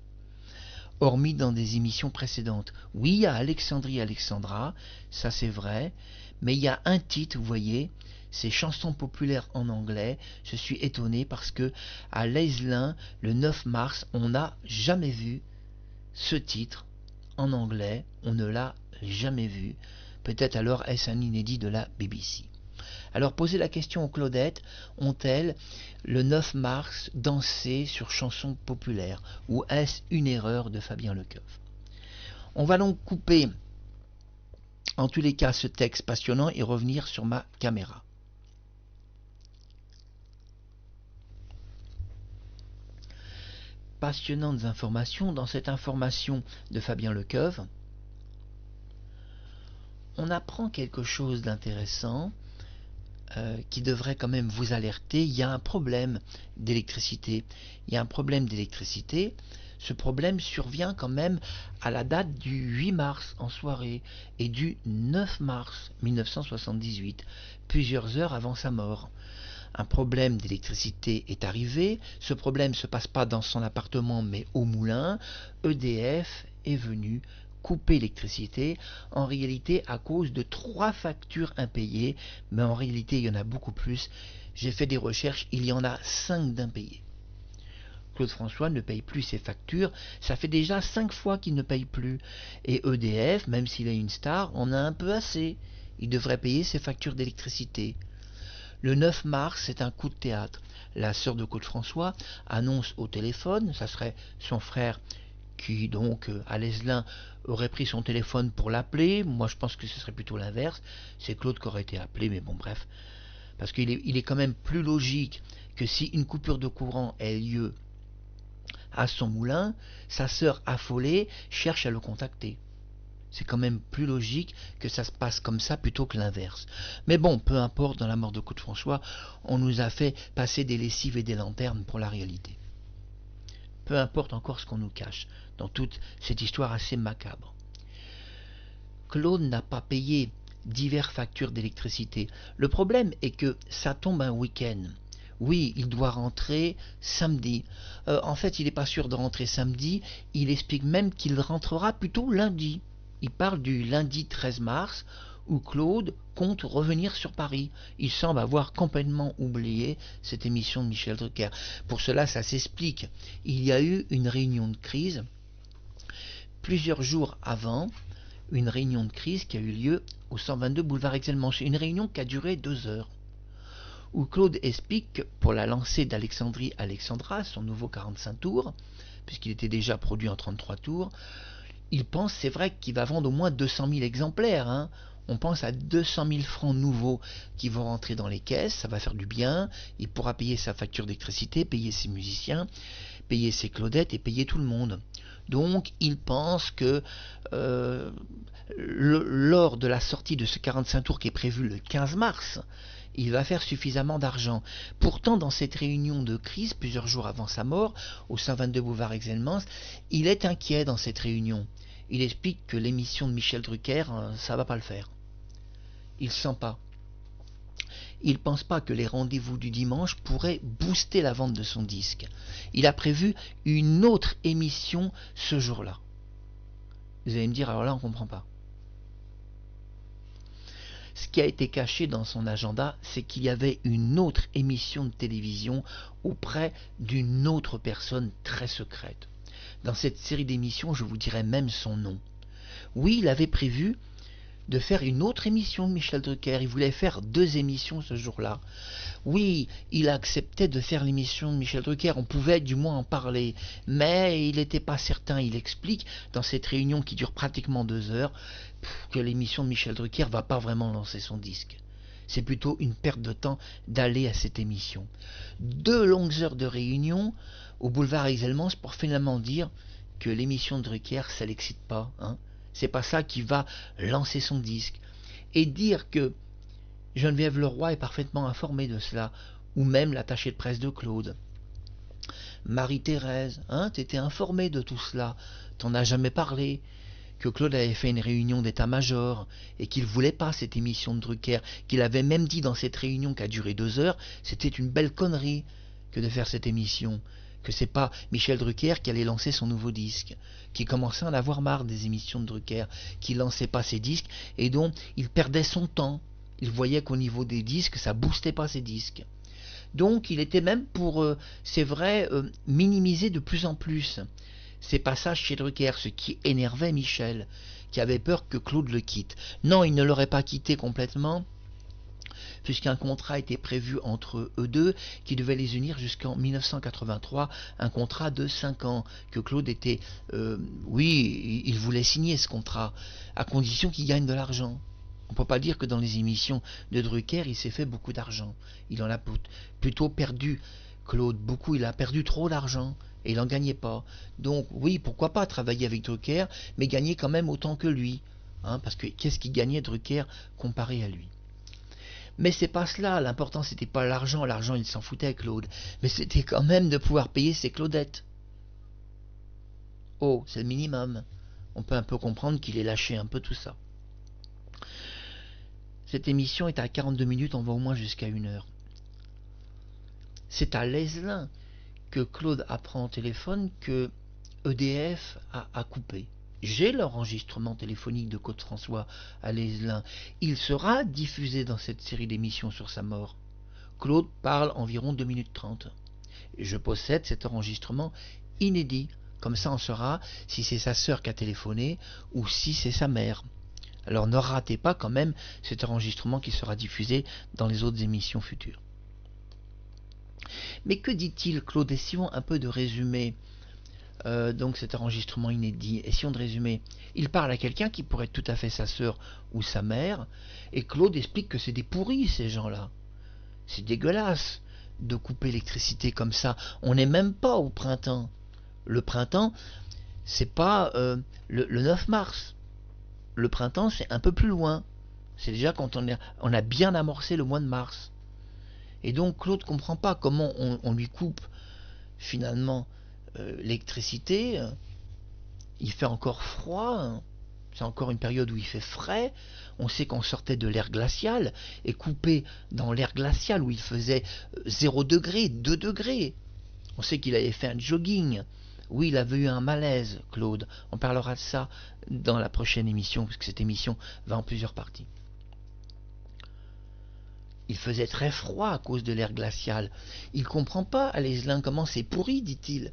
Hormis dans des émissions précédentes. Oui, il y a Alexandrie Alexandra, ça c'est vrai, mais il y a un titre, vous voyez, c'est chansons populaires en anglais. Je suis étonné parce que à l'Aiselin, le 9 mars, on n'a jamais vu ce titre en anglais, on ne l'a jamais vu. Peut-être alors est-ce un inédit de la BBC. Alors posez la question aux Claudettes, ont-elles le 9 mars dansé sur chansons populaires ou est-ce une erreur de Fabien Lecoeuf? On va donc couper en tous les cas ce texte passionnant et revenir sur ma caméra. Passionnantes informations. Dans cette information de Fabien Lecoeuf, on apprend quelque chose d'intéressant qui devrait quand même vous alerter. Il y a un problème d'électricité. Il y a un problème d'électricité. Ce problème survient quand même à la date du 8 mars en soirée et du 9 mars 1978, plusieurs heures avant sa mort. Un problème d'électricité est arrivé. Ce problème ne se passe pas dans son appartement mais au moulin. EDF est venu couper l'électricité, en réalité à cause de 3 factures impayées, mais en réalité il y en a beaucoup plus. J'ai fait des recherches, il y en a 5 d'impayés. Claude François ne paye plus ses factures, ça fait déjà 5 fois qu'il ne paye plus. Et EDF, même s'il est une star, en a un peu assez. Il devrait payer ses factures d'électricité. Le 9 mars, c'est un coup de théâtre. La sœur de Claude François annonce au téléphone, ça serait son frère qui donc à l'Aiselin aurait pris son téléphone pour l'appeler. Moi je pense que ce serait plutôt l'inverse, c'est Claude qui aurait été appelé, mais bon bref. Parce qu'il est quand même plus logique que si une coupure de courant ait lieu à son moulin, sa sœur affolée cherche à le contacter. C'est quand même plus logique que ça se passe comme ça plutôt que l'inverse. Mais bon, peu importe, dans la mort de Claude François, on nous a fait passer des lessives et des lanternes pour la réalité. Peu importe encore ce qu'on nous cache dans toute cette histoire assez macabre. Claude n'a pas payé diverses factures d'électricité. Le problème est que ça tombe un week-end. Oui, il doit rentrer samedi. En fait, il n'est pas sûr de rentrer samedi. Il explique même qu'il rentrera plutôt lundi. Il parle du lundi 13 mars où Claude compte revenir sur Paris. Il semble avoir complètement oublié cette émission de Michel Drucker. Pour cela, ça s'explique. Il y a eu une réunion de crise plusieurs jours avant, une réunion de crise qui a eu lieu au 122 boulevard Exelmans. Une réunion qui a duré 2 heures, où Claude explique que pour la lancée d'Alexandrie Alexandra, son nouveau 45 tours, puisqu'il était déjà produit en 33 tours, il pense, c'est vrai, qu'il va vendre au moins 200 000 exemplaires. Hein. On pense à 200 000 francs nouveaux qui vont rentrer dans les caisses, ça va faire du bien, il pourra payer sa facture d'électricité, payer ses musiciens, payer ses Claudettes et payer tout le monde. Donc il pense que lors de la sortie de ce 45 tours qui est prévu le 15 mars, il va faire suffisamment d'argent. Pourtant, dans cette réunion de crise, plusieurs jours avant sa mort, au 122 boulevard Aix-en-Provence, il est inquiet dans cette réunion. Il explique que l'émission de Michel Drucker, ça va pas le faire. Il sent pas. Il pense pas que les rendez-vous du dimanche pourraient booster la vente de son disque. Il a prévu une autre émission ce jour-là. Vous allez me dire, alors là, on comprend pas. Ce qui a été caché dans son agenda, c'est qu'il y avait une autre émission de télévision auprès d'une autre personne très secrète. Dans cette série d'émissions, je vous dirai même son nom. Oui, il avait prévu de faire une autre émission de Michel Drucker. Il voulait faire 2 émissions ce jour-là. Oui, il acceptait de faire l'émission de Michel Drucker. On pouvait du moins en parler. Mais il n'était pas certain. Il explique dans cette réunion qui dure pratiquement 2 heures que l'émission de Michel Drucker ne va pas vraiment lancer son disque. C'est plutôt une perte de temps d'aller à cette émission. 2 longues heures de réunion au boulevard Aix-en-Provence pour finalement dire que l'émission de Drucker, ça ne l'excite pas. C'est pas ça qui va lancer son disque. Et dire que Geneviève Leroy est parfaitement informée de cela, ou même l'attachée de presse de Claude. Marie-Thérèse, t'étais informée de tout cela, t'en as jamais parlé, que Claude avait fait une réunion d'état-major, et qu'il voulait pas cette émission de Drucker, qu'il avait même dit dans cette réunion qui a duré 2 heures, c'était une belle connerie que de faire cette émission, que c'est pas Michel Drucker qui allait lancer son nouveau disque, qui commençait à en avoir marre des émissions de Drucker, qui lançait pas ses disques, et dont il perdait son temps. Il voyait qu'au niveau des disques, ça boostait pas ses disques. Donc il était même pour, c'est vrai, minimiser de plus en plus ces passages chez Drucker, ce qui énervait Michel, qui avait peur que Claude le quitte. Non, il ne l'aurait pas quitté complètement, puisqu'un contrat était prévu entre eux deux qui devait les unir jusqu'en 1983, un contrat de 5 ans, que Claude était... oui, il voulait signer ce contrat, à condition qu'il gagne de l'argent. On ne peut pas dire que dans les émissions de Drucker, il s'est fait beaucoup d'argent. Il en a plutôt perdu, Claude, beaucoup. Il a perdu trop d'argent et il n'en gagnait pas. Donc oui, pourquoi pas travailler avec Drucker, mais gagner quand même autant que lui. Parce que qu'est-ce qu'il gagnait Drucker comparé à lui? Mais c'est pas cela, l'important c'était pas l'argent, l'argent il s'en foutait Claude, mais c'était quand même de pouvoir payer ses Claudettes. Oh, c'est le minimum. On peut un peu comprendre qu'il ait lâché un peu tout ça. Cette émission est à 42 minutes, on va au moins jusqu'à 1 heure. C'est à l'Aiselin que Claude apprend au téléphone que EDF a coupé. J'ai l'enregistrement téléphonique de Claude François à l'Aiselin. Il sera diffusé dans cette série d'émissions sur sa mort. Claude parle environ 2 minutes 30. Je possède cet enregistrement inédit. Comme ça on saura si c'est sa sœur qui a téléphoné ou si c'est sa mère. Alors ne ratez pas quand même cet enregistrement qui sera diffusé dans les autres émissions futures. Mais que dit-il, Claude? Essayons un peu de résumer donc cet enregistrement inédit. Essayons de résumer. Il parle à quelqu'un qui pourrait être tout à fait sa sœur ou sa mère, et Claude explique que c'est des pourris ces gens-là. C'est dégueulasse de couper l'électricité comme ça. On n'est même pas au printemps. Le printemps, c'est pas le 9 mars. Le printemps, c'est un peu plus loin. C'est déjà quand on a bien amorcé le mois de mars. Et donc Claude ne comprend pas comment on lui coupe finalement l'électricité. Il fait encore froid. C'est encore une période où il fait frais. On sait qu'on sortait de l'ère glaciale. Et couper dans l'ère glaciale où il faisait 0 degré, 2 degrés. On sait qu'il avait fait un jogging. Oui, il avait eu un malaise, Claude. On parlera de ça dans la prochaine émission, parce que cette émission va en plusieurs parties. Il faisait très froid à cause de l'ère glaciale. Il ne comprend pas, à l'Aiselin, comment c'est pourri, dit-il.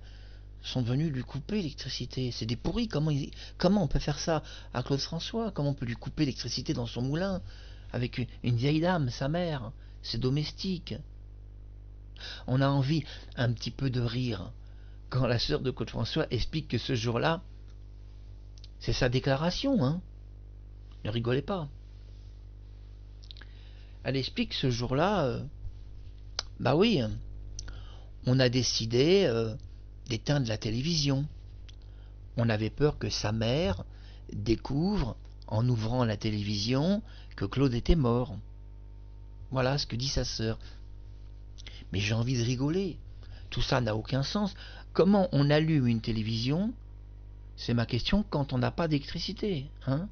Ils sont venus lui couper l'électricité. C'est des pourris. Comment on peut faire ça à Claude François? Comment on peut lui couper l'électricité dans son moulin avec une vieille dame, sa mère? C'est domestique. On a envie un petit peu de rire quand la sœur de Claude François explique que ce jour-là, c'est sa déclaration. Ne rigolez pas. Elle explique ce jour-là, bah oui, on a décidé d'éteindre la télévision. On avait peur que sa mère découvre, en ouvrant la télévision, que Claude était mort. Voilà ce que dit sa sœur. Mais j'ai envie de rigoler. Tout ça n'a aucun sens. Comment on allume une télévision? C'est ma question quand on n'a pas d'électricité, hein?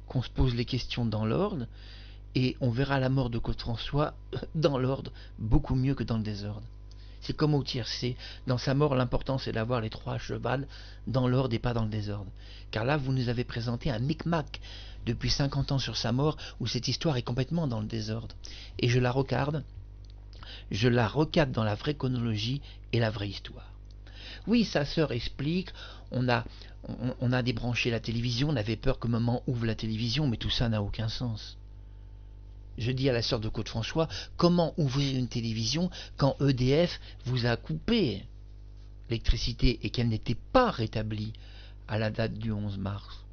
Qu'on se pose les questions dans l'ordre, et on verra la mort de Claude François dans l'ordre, beaucoup mieux que dans le désordre. C'est comme au tiercé. Dans sa mort, l'important c'est d'avoir les 3 à cheval dans l'ordre et pas dans le désordre. Car là, vous nous avez présenté un micmac depuis 50 ans sur sa mort, où cette histoire est complètement dans le désordre. Et je la recadre dans la vraie chronologie et la vraie histoire. Oui, sa sœur explique, on a débranché la télévision, on avait peur que maman ouvre la télévision, mais tout ça n'a aucun sens. Je dis à la sœur de Claude François, comment ouvrir une télévision quand EDF vous a coupé l'électricité et qu'elle n'était pas rétablie à la date du 11 mars?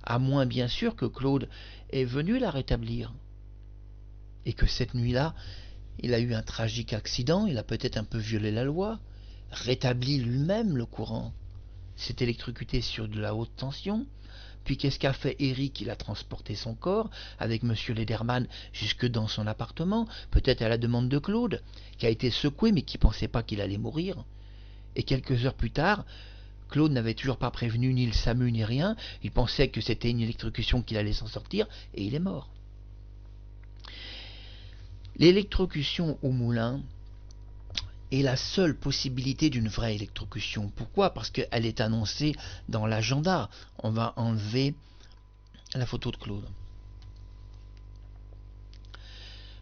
À moins bien sûr que Claude est venu la rétablir. Et que cette nuit-là, il a eu un tragique accident, il a peut-être un peu violé la loi, rétabli lui-même le courant, s'est électrocuté sur de la haute tension. Puis qu'est-ce qu'a fait Eric? Il a transporté son corps avec M. Lederman jusque dans son appartement, peut-être à la demande de Claude, qui a été secoué mais qui ne pensait pas qu'il allait mourir. Et quelques heures plus tard, Claude n'avait toujours pas prévenu ni le SAMU ni rien, il pensait que c'était une électrocution qu'il allait s'en sortir, et il est mort. L'électrocution au moulin est la seule possibilité d'une vraie électrocution. Pourquoi? Parce qu'elle est annoncée dans l'agenda. On va enlever la photo de Claude.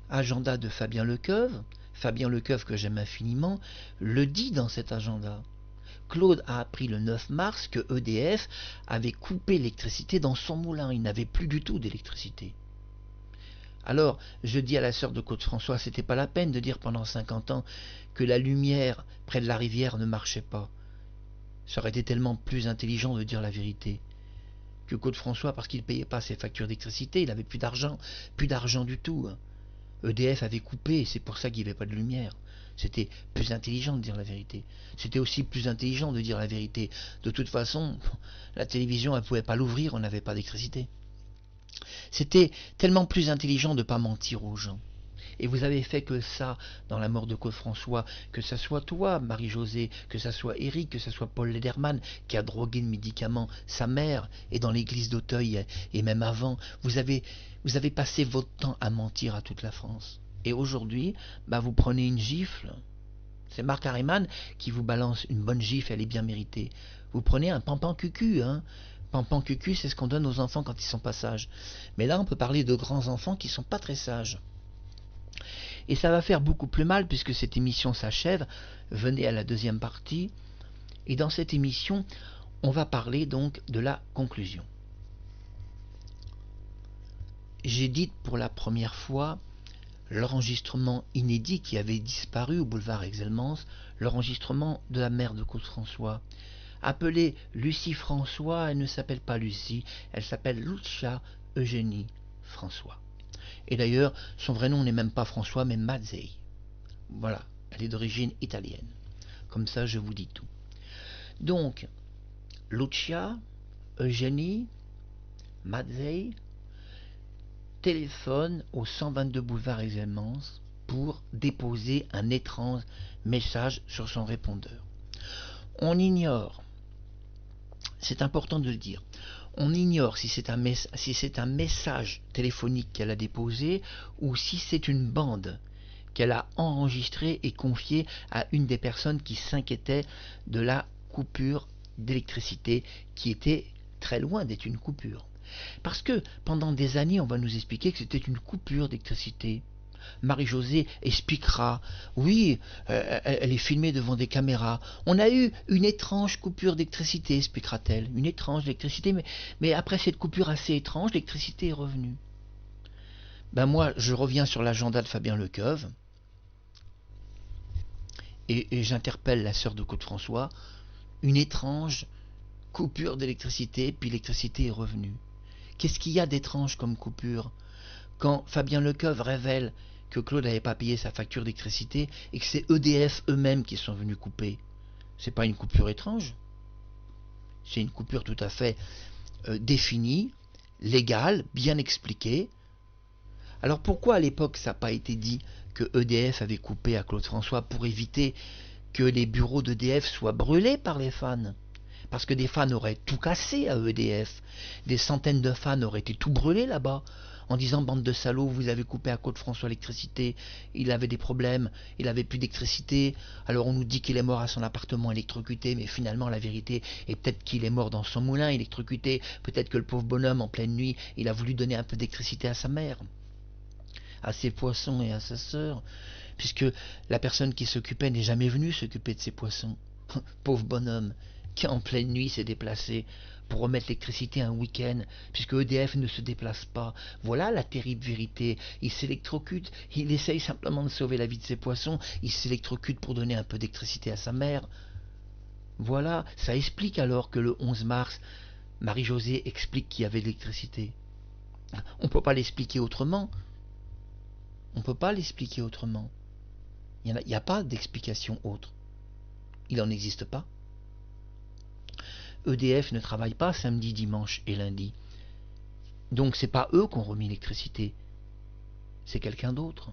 Agenda de Fabien Lecoeuvre. Fabien Lecoeuvre, que j'aime infiniment, le dit dans cet agenda. Claude a appris le 9 mars que EDF avait coupé l'électricité dans son moulin. Il n'avait plus du tout d'électricité. Alors, je dis à la sœur de Claude François, c'était pas la peine de dire pendant 50 ans que la lumière près de la rivière ne marchait pas. Ça aurait été tellement plus intelligent de dire la vérité. Que Claude François, parce qu'il ne payait pas ses factures d'électricité, il n'avait plus d'argent du tout. EDF avait coupé, et c'est pour ça qu'il n'y avait pas de lumière. C'était plus intelligent de dire la vérité. C'était aussi plus intelligent de dire la vérité. De toute façon, la télévision, elle ne pouvait pas l'ouvrir, on n'avait pas d'électricité. C'était tellement plus intelligent de ne pas mentir aux gens. Et vous avez fait que ça dans la mort de Claude François, que ça soit toi, Marie-Josée, que ça soit Eric, que ça soit Paul Lederman, qui a drogué de médicaments sa mère, et dans l'église d'Auteuil, et même avant, vous avez passé votre temps à mentir à toute la France. Et aujourd'hui, vous prenez une gifle. C'est Marc Harriman qui vous balance une bonne gifle, elle est bien méritée. Vous prenez un pampan cucu, hein. Pampan cucu, c'est ce qu'on donne aux enfants quand ils sont pas sages. Mais là, on peut parler de grands enfants qui sont pas très sages. Et ça va faire beaucoup plus mal puisque cette émission s'achève. Venez à la deuxième partie. Et dans cette émission, on va parler donc de la conclusion. J'ai dit pour la première fois l'enregistrement inédit qui avait disparu au boulevard Exelmans, l'enregistrement de la mère de Claude François. Appelée Lucie François, elle ne s'appelle pas Lucie, elle s'appelle Lucia Eugénie François. Et d'ailleurs, son vrai nom n'est même pas François, mais Mazzei. Voilà, elle est d'origine italienne. Comme ça, je vous dis tout. Donc, Lucia Eugénie Mazzei téléphone au 122 boulevard Exelmans pour déposer un étrange message sur son répondeur. On ignore, c'est important de le dire, on ignore si c'est un message téléphonique qu'elle a déposé ou si c'est une bande qu'elle a enregistrée et confiée à une des personnes qui s'inquiétaient de la coupure d'électricité qui était très loin d'être une coupure. Parce que pendant des années, on va nous expliquer que c'était une coupure d'électricité. Marie-Josée expliquera, oui, elle est filmée devant des caméras. On a eu une étrange coupure d'électricité, expliquera-t-elle. Une étrange électricité, mais après cette coupure assez étrange, l'électricité est revenue. Moi, je reviens sur l'agenda de Fabien Lecoeuvre et j'interpelle la sœur de Claude François. Une étrange coupure d'électricité, puis l'électricité est revenue. Qu'est-ce qu'il y a d'étrange comme coupure? Quand Fabien Lecoeuvre révèle que Claude n'avait pas payé sa facture d'électricité et que c'est EDF eux-mêmes qui sont venus couper, c'est pas une coupure étrange? C'est une coupure tout à fait définie, légale, bien expliquée, Alors pourquoi à l'époque ça n'a pas été dit que EDF avait coupé à Claude François pour éviter que les bureaux d'EDF soient brûlés par les fans? Parce que des fans auraient tout cassé à EDF. Des centaines de fans auraient été tout brûlés là-bas, en disant bande de salauds, vous avez coupé à Claude François l'électricité, il avait des problèmes, il avait plus d'électricité, alors on nous dit qu'il est mort à son appartement électrocuté, mais finalement la vérité est peut-être qu'il est mort dans son moulin électrocuté, peut-être que le pauvre bonhomme en pleine nuit, il a voulu donner un peu d'électricité à sa mère, à ses poissons et à sa sœur, puisque la personne qui s'occupait n'est jamais venue s'occuper de ses poissons. Pauvre bonhomme, qui en pleine nuit s'est déplacé pour remettre l'électricité un week-end, puisque EDF ne se déplace pas. Voilà la terrible vérité. Il s'électrocute, il essaye simplement de sauver la vie de ses poissons, il s'électrocute pour donner un peu d'électricité à sa mère. Voilà, ça explique alors que le 11 mars, Marie-Josée explique qu'il y avait de l'électricité. On ne peut pas l'expliquer autrement. On ne peut pas l'expliquer autrement. Il n'y a pas d'explication autre. Il n'en existe pas. EDF ne travaille pas samedi, dimanche et lundi. Donc c'est pas eux qui ont remis l'électricité. C'est quelqu'un d'autre.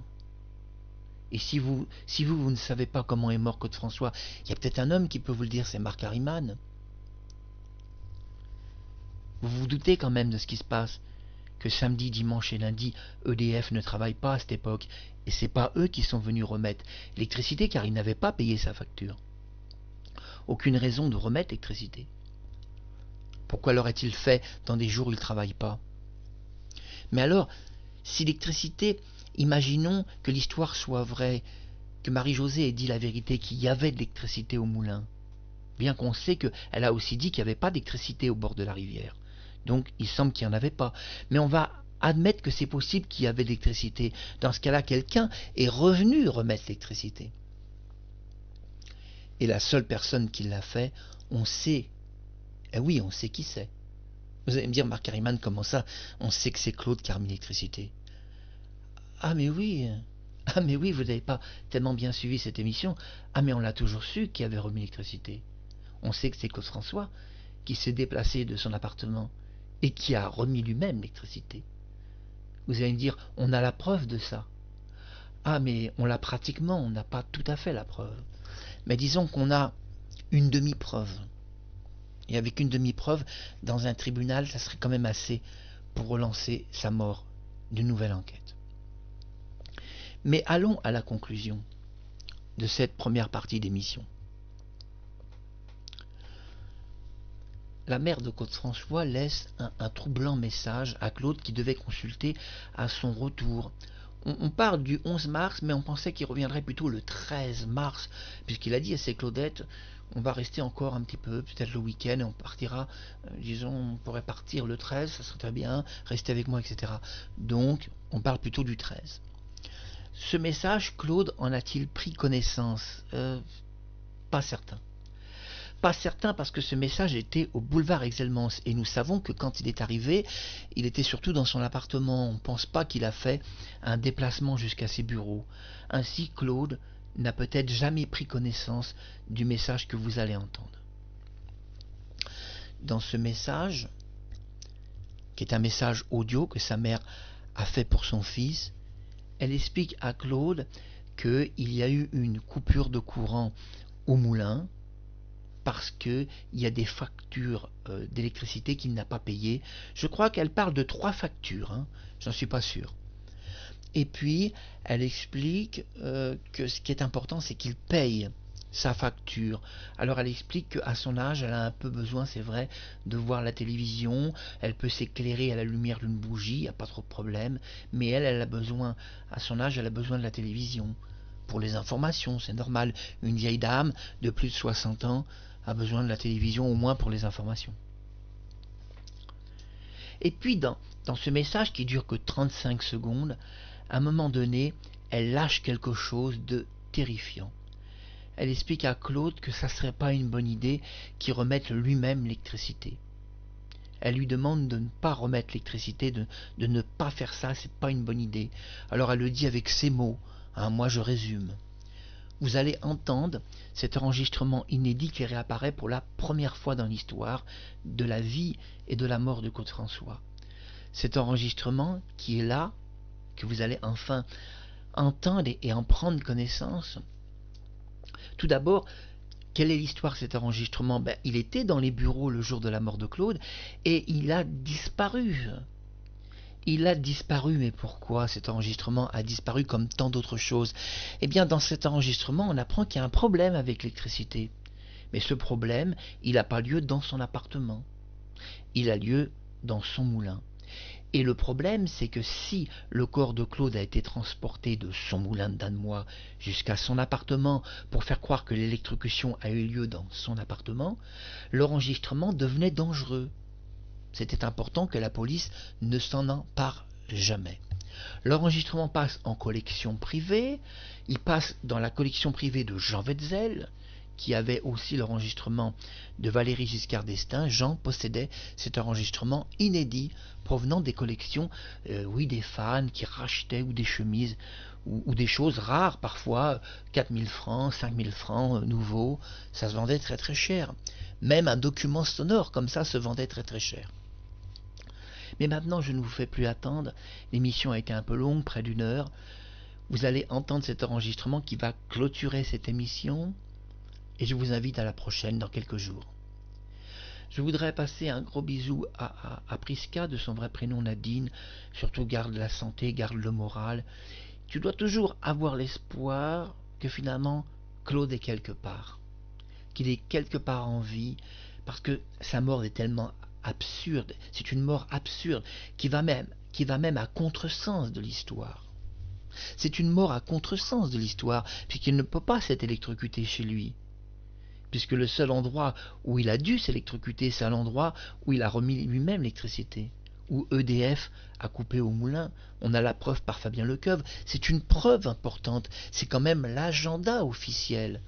Et si vous ne savez pas comment est mort Claude François, il y a peut-être un homme qui peut vous le dire, c'est Marc Harriman. Vous vous doutez quand même de ce qui se passe, que samedi, dimanche et lundi, EDF ne travaille pas à cette époque, et c'est pas eux qui sont venus remettre l'électricité car ils n'avaient pas payé sa facture. Aucune raison de remettre l'électricité. Pourquoi l'aurait-il fait dans des jours où il ne travaille pas? Mais alors, si l'électricité, imaginons que l'histoire soit vraie, que Marie-Josée ait dit la vérité, qu'il y avait de l'électricité au moulin, bien qu'on sait qu'elle a aussi dit qu'il n'y avait pas d'électricité au bord de la rivière. Donc il semble qu'il n'y en avait pas. Mais on va admettre que c'est possible qu'il y avait de l'électricité. Dans ce cas-là, quelqu'un est revenu remettre l'électricité. Et la seule personne qui l'a fait, on sait. Eh oui, on sait qui c'est. Vous allez me dire, Marc Harriman, comment ça? On sait que c'est Claude qui a remis l'électricité. Ah mais oui, vous n'avez pas tellement bien suivi cette émission. Ah mais on l'a toujours su qui avait remis l'électricité. On sait que c'est Claude François qui s'est déplacé de son appartement et qui a remis lui-même l'électricité. Vous allez me dire, on a la preuve de ça. Ah mais on l'a pratiquement, on n'a pas tout à fait la preuve. Mais disons qu'on a une demi-preuve. Et avec une demi-preuve, dans un tribunal, ça serait quand même assez pour relancer sa mort d'une nouvelle enquête. Mais allons à la conclusion de cette première partie d'émission. La mère de Claude François laisse un troublant message à Claude qui devait consulter à son retour. On parle du 11 mars, mais on pensait qu'il reviendrait plutôt le 13 mars, puisqu'il a dit à ses Claudettes, on va rester encore un petit peu, peut-être le week-end, et on partira, disons, on pourrait partir le 13, ça serait très bien, rester avec moi, etc. Donc, on parle plutôt du 13. Ce message, Claude en a-t-il pris connaissance? Pas certain. Pas certain parce que ce message était au boulevard Exelmans et nous savons que quand il est arrivé, il était surtout dans son appartement. On ne pense pas qu'il a fait un déplacement jusqu'à ses bureaux. Ainsi, Claude n'a peut-être jamais pris connaissance du message que vous allez entendre. Dans ce message, qui est un message audio que sa mère a fait pour son fils, elle explique à Claude qu'il y a eu une coupure de courant au moulin, parce qu'il y a des factures d'électricité qu'il n'a pas payées. Je crois qu'elle parle de 3 factures, j'en suis pas sûr. Et puis, elle explique que ce qui est important, c'est qu'il paye sa facture. Alors elle explique qu'à son âge, elle a un peu besoin, c'est vrai, de voir la télévision. Elle peut s'éclairer à la lumière d'une bougie, il n'y a pas trop de problème. Mais elle a besoin, à son âge, elle a besoin de la télévision. Pour les informations, c'est normal. Une vieille dame de plus de 60 ans a besoin de la télévision au moins pour les informations. Et puis dans ce message qui dure que 35 secondes, à un moment donné, elle lâche quelque chose de terrifiant. Elle explique à Claude que ça ne serait pas une bonne idée qu'il remette lui-même l'électricité. Elle lui demande de ne pas remettre l'électricité, de ne pas faire ça, c'est pas une bonne idée. Alors elle le dit avec ces mots, moi je résume. Vous allez entendre cet enregistrement inédit qui réapparaît pour la première fois dans l'histoire de la vie et de la mort de Claude François. Cet enregistrement qui est là, que vous allez enfin entendre et en prendre connaissance. Tout d'abord, quelle est l'histoire de cet enregistrement? Il était dans les bureaux le jour de la mort de Claude et il a disparu. Il a disparu, mais pourquoi cet enregistrement a disparu comme tant d'autres choses? Eh bien, dans cet enregistrement, on apprend qu'il y a un problème avec l'électricité. Mais ce problème, il n'a pas lieu dans son appartement. Il a lieu dans son moulin. Et le problème, c'est que si le corps de Claude a été transporté de son moulin de Danemois jusqu'à son appartement pour faire croire que l'électrocution a eu lieu dans son appartement, l'enregistrement devenait dangereux. C'était important que la police ne s'en empare jamais. L'enregistrement passe en collection privée, il passe dans la collection privée de Jean Wetzel, qui avait aussi l'enregistrement de Valéry Giscard d'Estaing. Jean possédait cet enregistrement inédit provenant des collections, des fans qui rachetaient ou des chemises ou des choses rares parfois, 4000 francs, 5000 francs nouveaux, ça se vendait très très cher. Même un document sonore comme ça se vendait très très cher. Mais maintenant, je ne vous fais plus attendre. L'émission a été un peu longue, près d'1 heure. Vous allez entendre cet enregistrement qui va clôturer cette émission. Et je vous invite à la prochaine dans quelques jours. Je voudrais passer un gros bisou à Priska, de son vrai prénom Nadine. Surtout garde la santé, garde le moral. Tu dois toujours avoir l'espoir que finalement Claude est quelque part. Qu'il est quelque part en vie. Parce que sa mort est tellement absurde. C'est une mort absurde qui va même à contresens de l'histoire. C'est une mort à contresens de l'histoire, puisqu'il ne peut pas s'être électrocuté chez lui. Puisque le seul endroit où il a dû s'électrocuter, c'est à l'endroit où il a remis lui-même l'électricité, où EDF a coupé au moulin. On a la preuve par Fabien Lecoeuvre. C'est une preuve importante. C'est quand même l'agenda officiel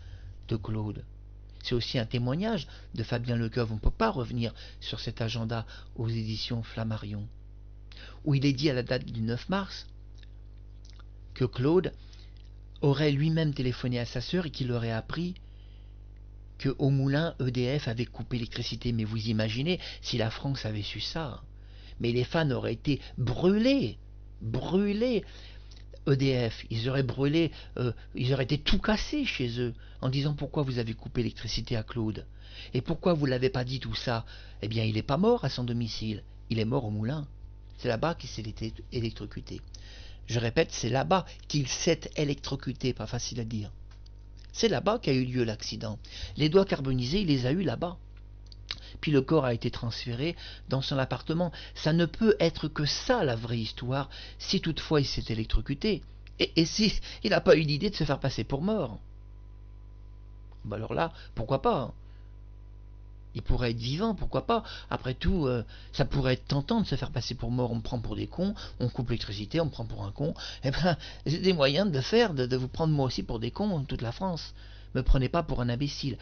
de Claude. C'est aussi un témoignage de Fabien Lecoeuvre. On ne peut pas revenir sur cet agenda aux éditions Flammarion, où il est dit à la date du 9 mars que Claude aurait lui-même téléphoné à sa sœur et qu'il aurait appris qu'au moulin, EDF avait coupé l'électricité. Mais vous imaginez si la France avait su ça. Mais les fans auraient été brûlés. EDF, ils auraient brûlé, ils auraient été tout cassés chez eux, en disant pourquoi vous avez coupé l'électricité à Claude. Et pourquoi vous ne l'avez pas dit tout ça? Eh bien, il n'est pas mort à son domicile, il est mort au moulin. C'est là-bas qu'il s'est électrocuté. Je répète, c'est là-bas qu'il s'est électrocuté, pas facile à dire. C'est là-bas qu'a eu lieu l'accident. Les doigts carbonisés, il les a eus là-bas. Puis le corps a été transféré dans son appartement. Ça ne peut être que ça, la vraie histoire, si toutefois il s'est électrocuté. Et si il n'a pas eu l'idée de se faire passer pour mort. Alors là, pourquoi pas? Il pourrait être vivant, pourquoi pas? Après tout, ça pourrait être tentant de se faire passer pour mort. On me prend pour des cons, on coupe l'électricité, on me prend pour un con. Eh ben, j'ai des moyens de vous prendre moi aussi pour des cons, toute la France. Me prenez pas pour un imbécile.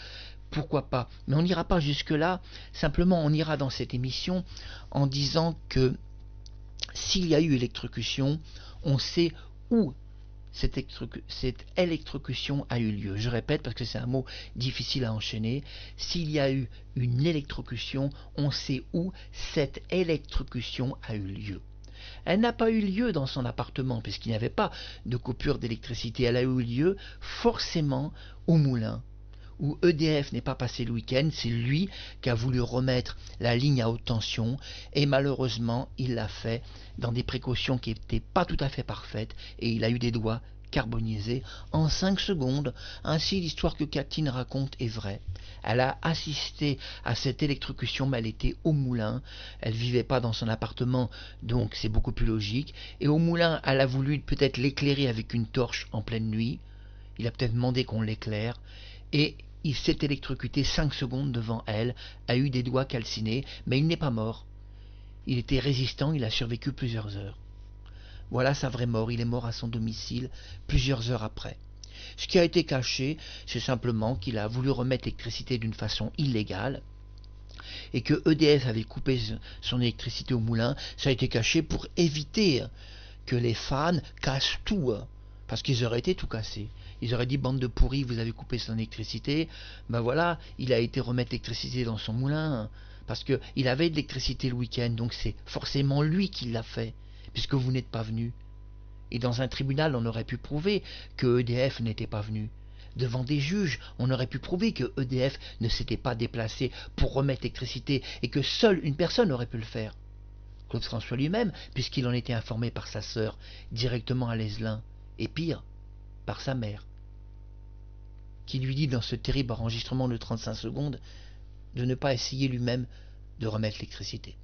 Pourquoi pas? Mais on n'ira pas jusque-là. Simplement, on ira dans cette émission en disant que s'il y a eu électrocution, on sait où cette électrocution a eu lieu. Je répète parce que c'est un mot difficile à enchaîner. S'il y a eu une électrocution, on sait où cette électrocution a eu lieu. Elle n'a pas eu lieu dans son appartement puisqu'il n'y avait pas de coupure d'électricité. Elle a eu lieu forcément au moulin, où EDF n'est pas passé le week-end. C'est lui qui a voulu remettre la ligne à haute tension et malheureusement il l'a fait dans des précautions qui n'étaient pas tout à fait parfaites et il a eu des doigts carbonisés en 5 secondes. Ainsi, l'histoire que Catherine raconte est vraie. Elle a assisté à cette électrocution, mais elle était au moulin. Elle ne vivait pas dans son appartement, donc c'est beaucoup plus logique. Et au moulin, elle a voulu peut-être l'éclairer avec une torche en pleine nuit. Il a peut-être demandé qu'on l'éclaire. Et il s'est électrocuté 5 secondes devant elle, a eu des doigts calcinés, mais il n'est pas mort. Il était résistant, il a survécu plusieurs heures. Voilà sa vraie mort, il est mort à son domicile plusieurs heures après. Ce qui a été caché, c'est simplement qu'il a voulu remettre l'électricité d'une façon illégale et que EDF avait coupé son électricité au moulin. Ça a été caché pour éviter que les fans cassent tout, parce qu'ils auraient été tout cassés. Ils auraient dit, bande de pourris, vous avez coupé son électricité. Ben voilà, il a été remettre l'électricité dans son moulin, parce qu'il avait de l'électricité le week-end, donc c'est forcément lui qui l'a fait, puisque vous n'êtes pas venu. Et dans un tribunal, on aurait pu prouver que EDF n'était pas venu. Devant des juges, on aurait pu prouver que EDF ne s'était pas déplacé pour remettre l'électricité et que seule une personne aurait pu le faire. Claude François lui-même, puisqu'il en était informé par sa sœur, directement à l'Aiselin, et pire, par sa mère, qui lui dit dans ce terrible enregistrement de 35 secondes de ne pas essayer lui-même de remettre l'électricité.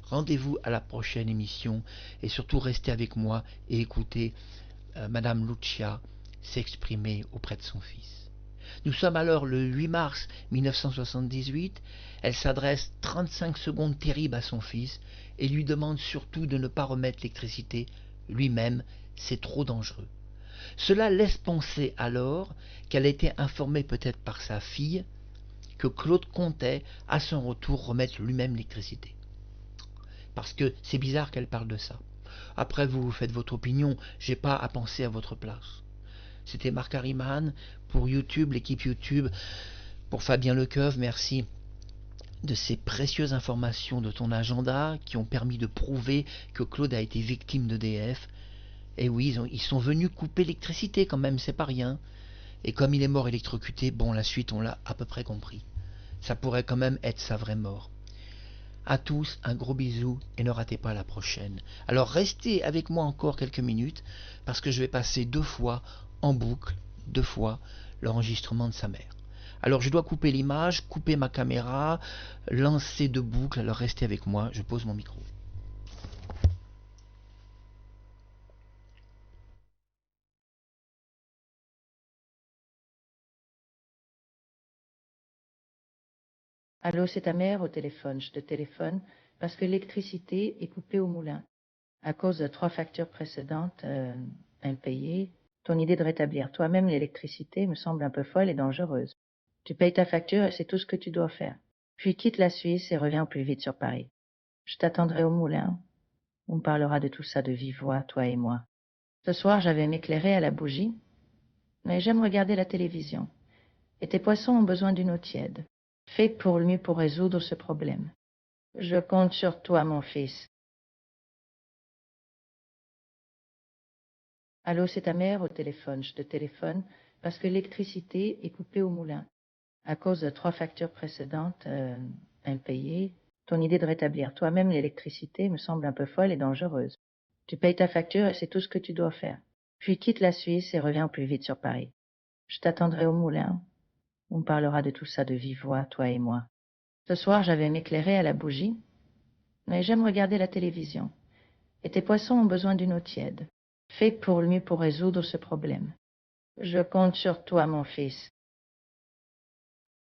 Rendez-vous à la prochaine émission et surtout restez avec moi et écoutez Madame Lucia s'exprimer auprès de son fils. Nous sommes alors le 8 mars 1978. Elle s'adresse 35 secondes terribles à son fils et lui demande surtout de ne pas remettre l'électricité lui-même, c'est trop dangereux. Cela laisse penser alors qu'elle a été informée peut-être par sa fille que Claude comptait à son retour remettre lui-même l'électricité. Parce que c'est bizarre qu'elle parle de ça. Après, vous faites votre opinion, j'ai pas à penser à votre place. C'était Marc Hariman pour YouTube, l'équipe YouTube, pour Fabien Lecoeuvre, merci de ces précieuses informations de ton agenda qui ont permis de prouver que Claude a été victime d'EDF. Et oui, ils sont venus couper l'électricité quand même, c'est pas rien. Et comme il est mort électrocuté, bon, la suite, on l'a à peu près compris. Ça pourrait quand même être sa vraie mort. À tous, un gros bisou et ne ratez pas la prochaine. Alors restez avec moi encore quelques minutes parce que je vais passer 2 fois en boucle, 2 fois, l'enregistrement de sa mère. Alors je dois couper l'image, couper ma caméra, lancer 2 boucles, alors restez avec moi, je pose mon micro. Allô, c'est ta mère au téléphone. Je te téléphone parce que l'électricité est coupée au moulin. À cause de 3 factures précédentes impayées, ton idée de rétablir toi-même l'électricité me semble un peu folle et dangereuse. Tu payes ta facture et c'est tout ce que tu dois faire. Puis quitte la Suisse et reviens au plus vite sur Paris. Je t'attendrai au moulin. On parlera de tout ça de vive voix, toi et moi. Ce soir, j'avais m'éclairer à la bougie, mais j'aime regarder la télévision. Et tes poissons ont besoin d'une eau tiède. Fais pour le mieux pour résoudre ce problème. Je compte sur toi, mon fils. Allô, c'est ta mère au téléphone. Je te téléphone parce que l'électricité est coupée au moulin. À cause de 3 factures précédentes impayées, ton idée de rétablir toi-même l'électricité me semble un peu folle et dangereuse. Tu payes ta facture et c'est tout ce que tu dois faire. Puis quitte la Suisse et reviens au plus vite sur Paris. Je t'attendrai au moulin. On parlera de tout ça de vive voix, toi et moi. Ce soir, j'avais m'éclairer à la bougie, mais j'aime regarder la télévision. Et tes poissons ont besoin d'une eau tiède. Fais pour le mieux pour résoudre ce problème. Je compte sur toi, mon fils.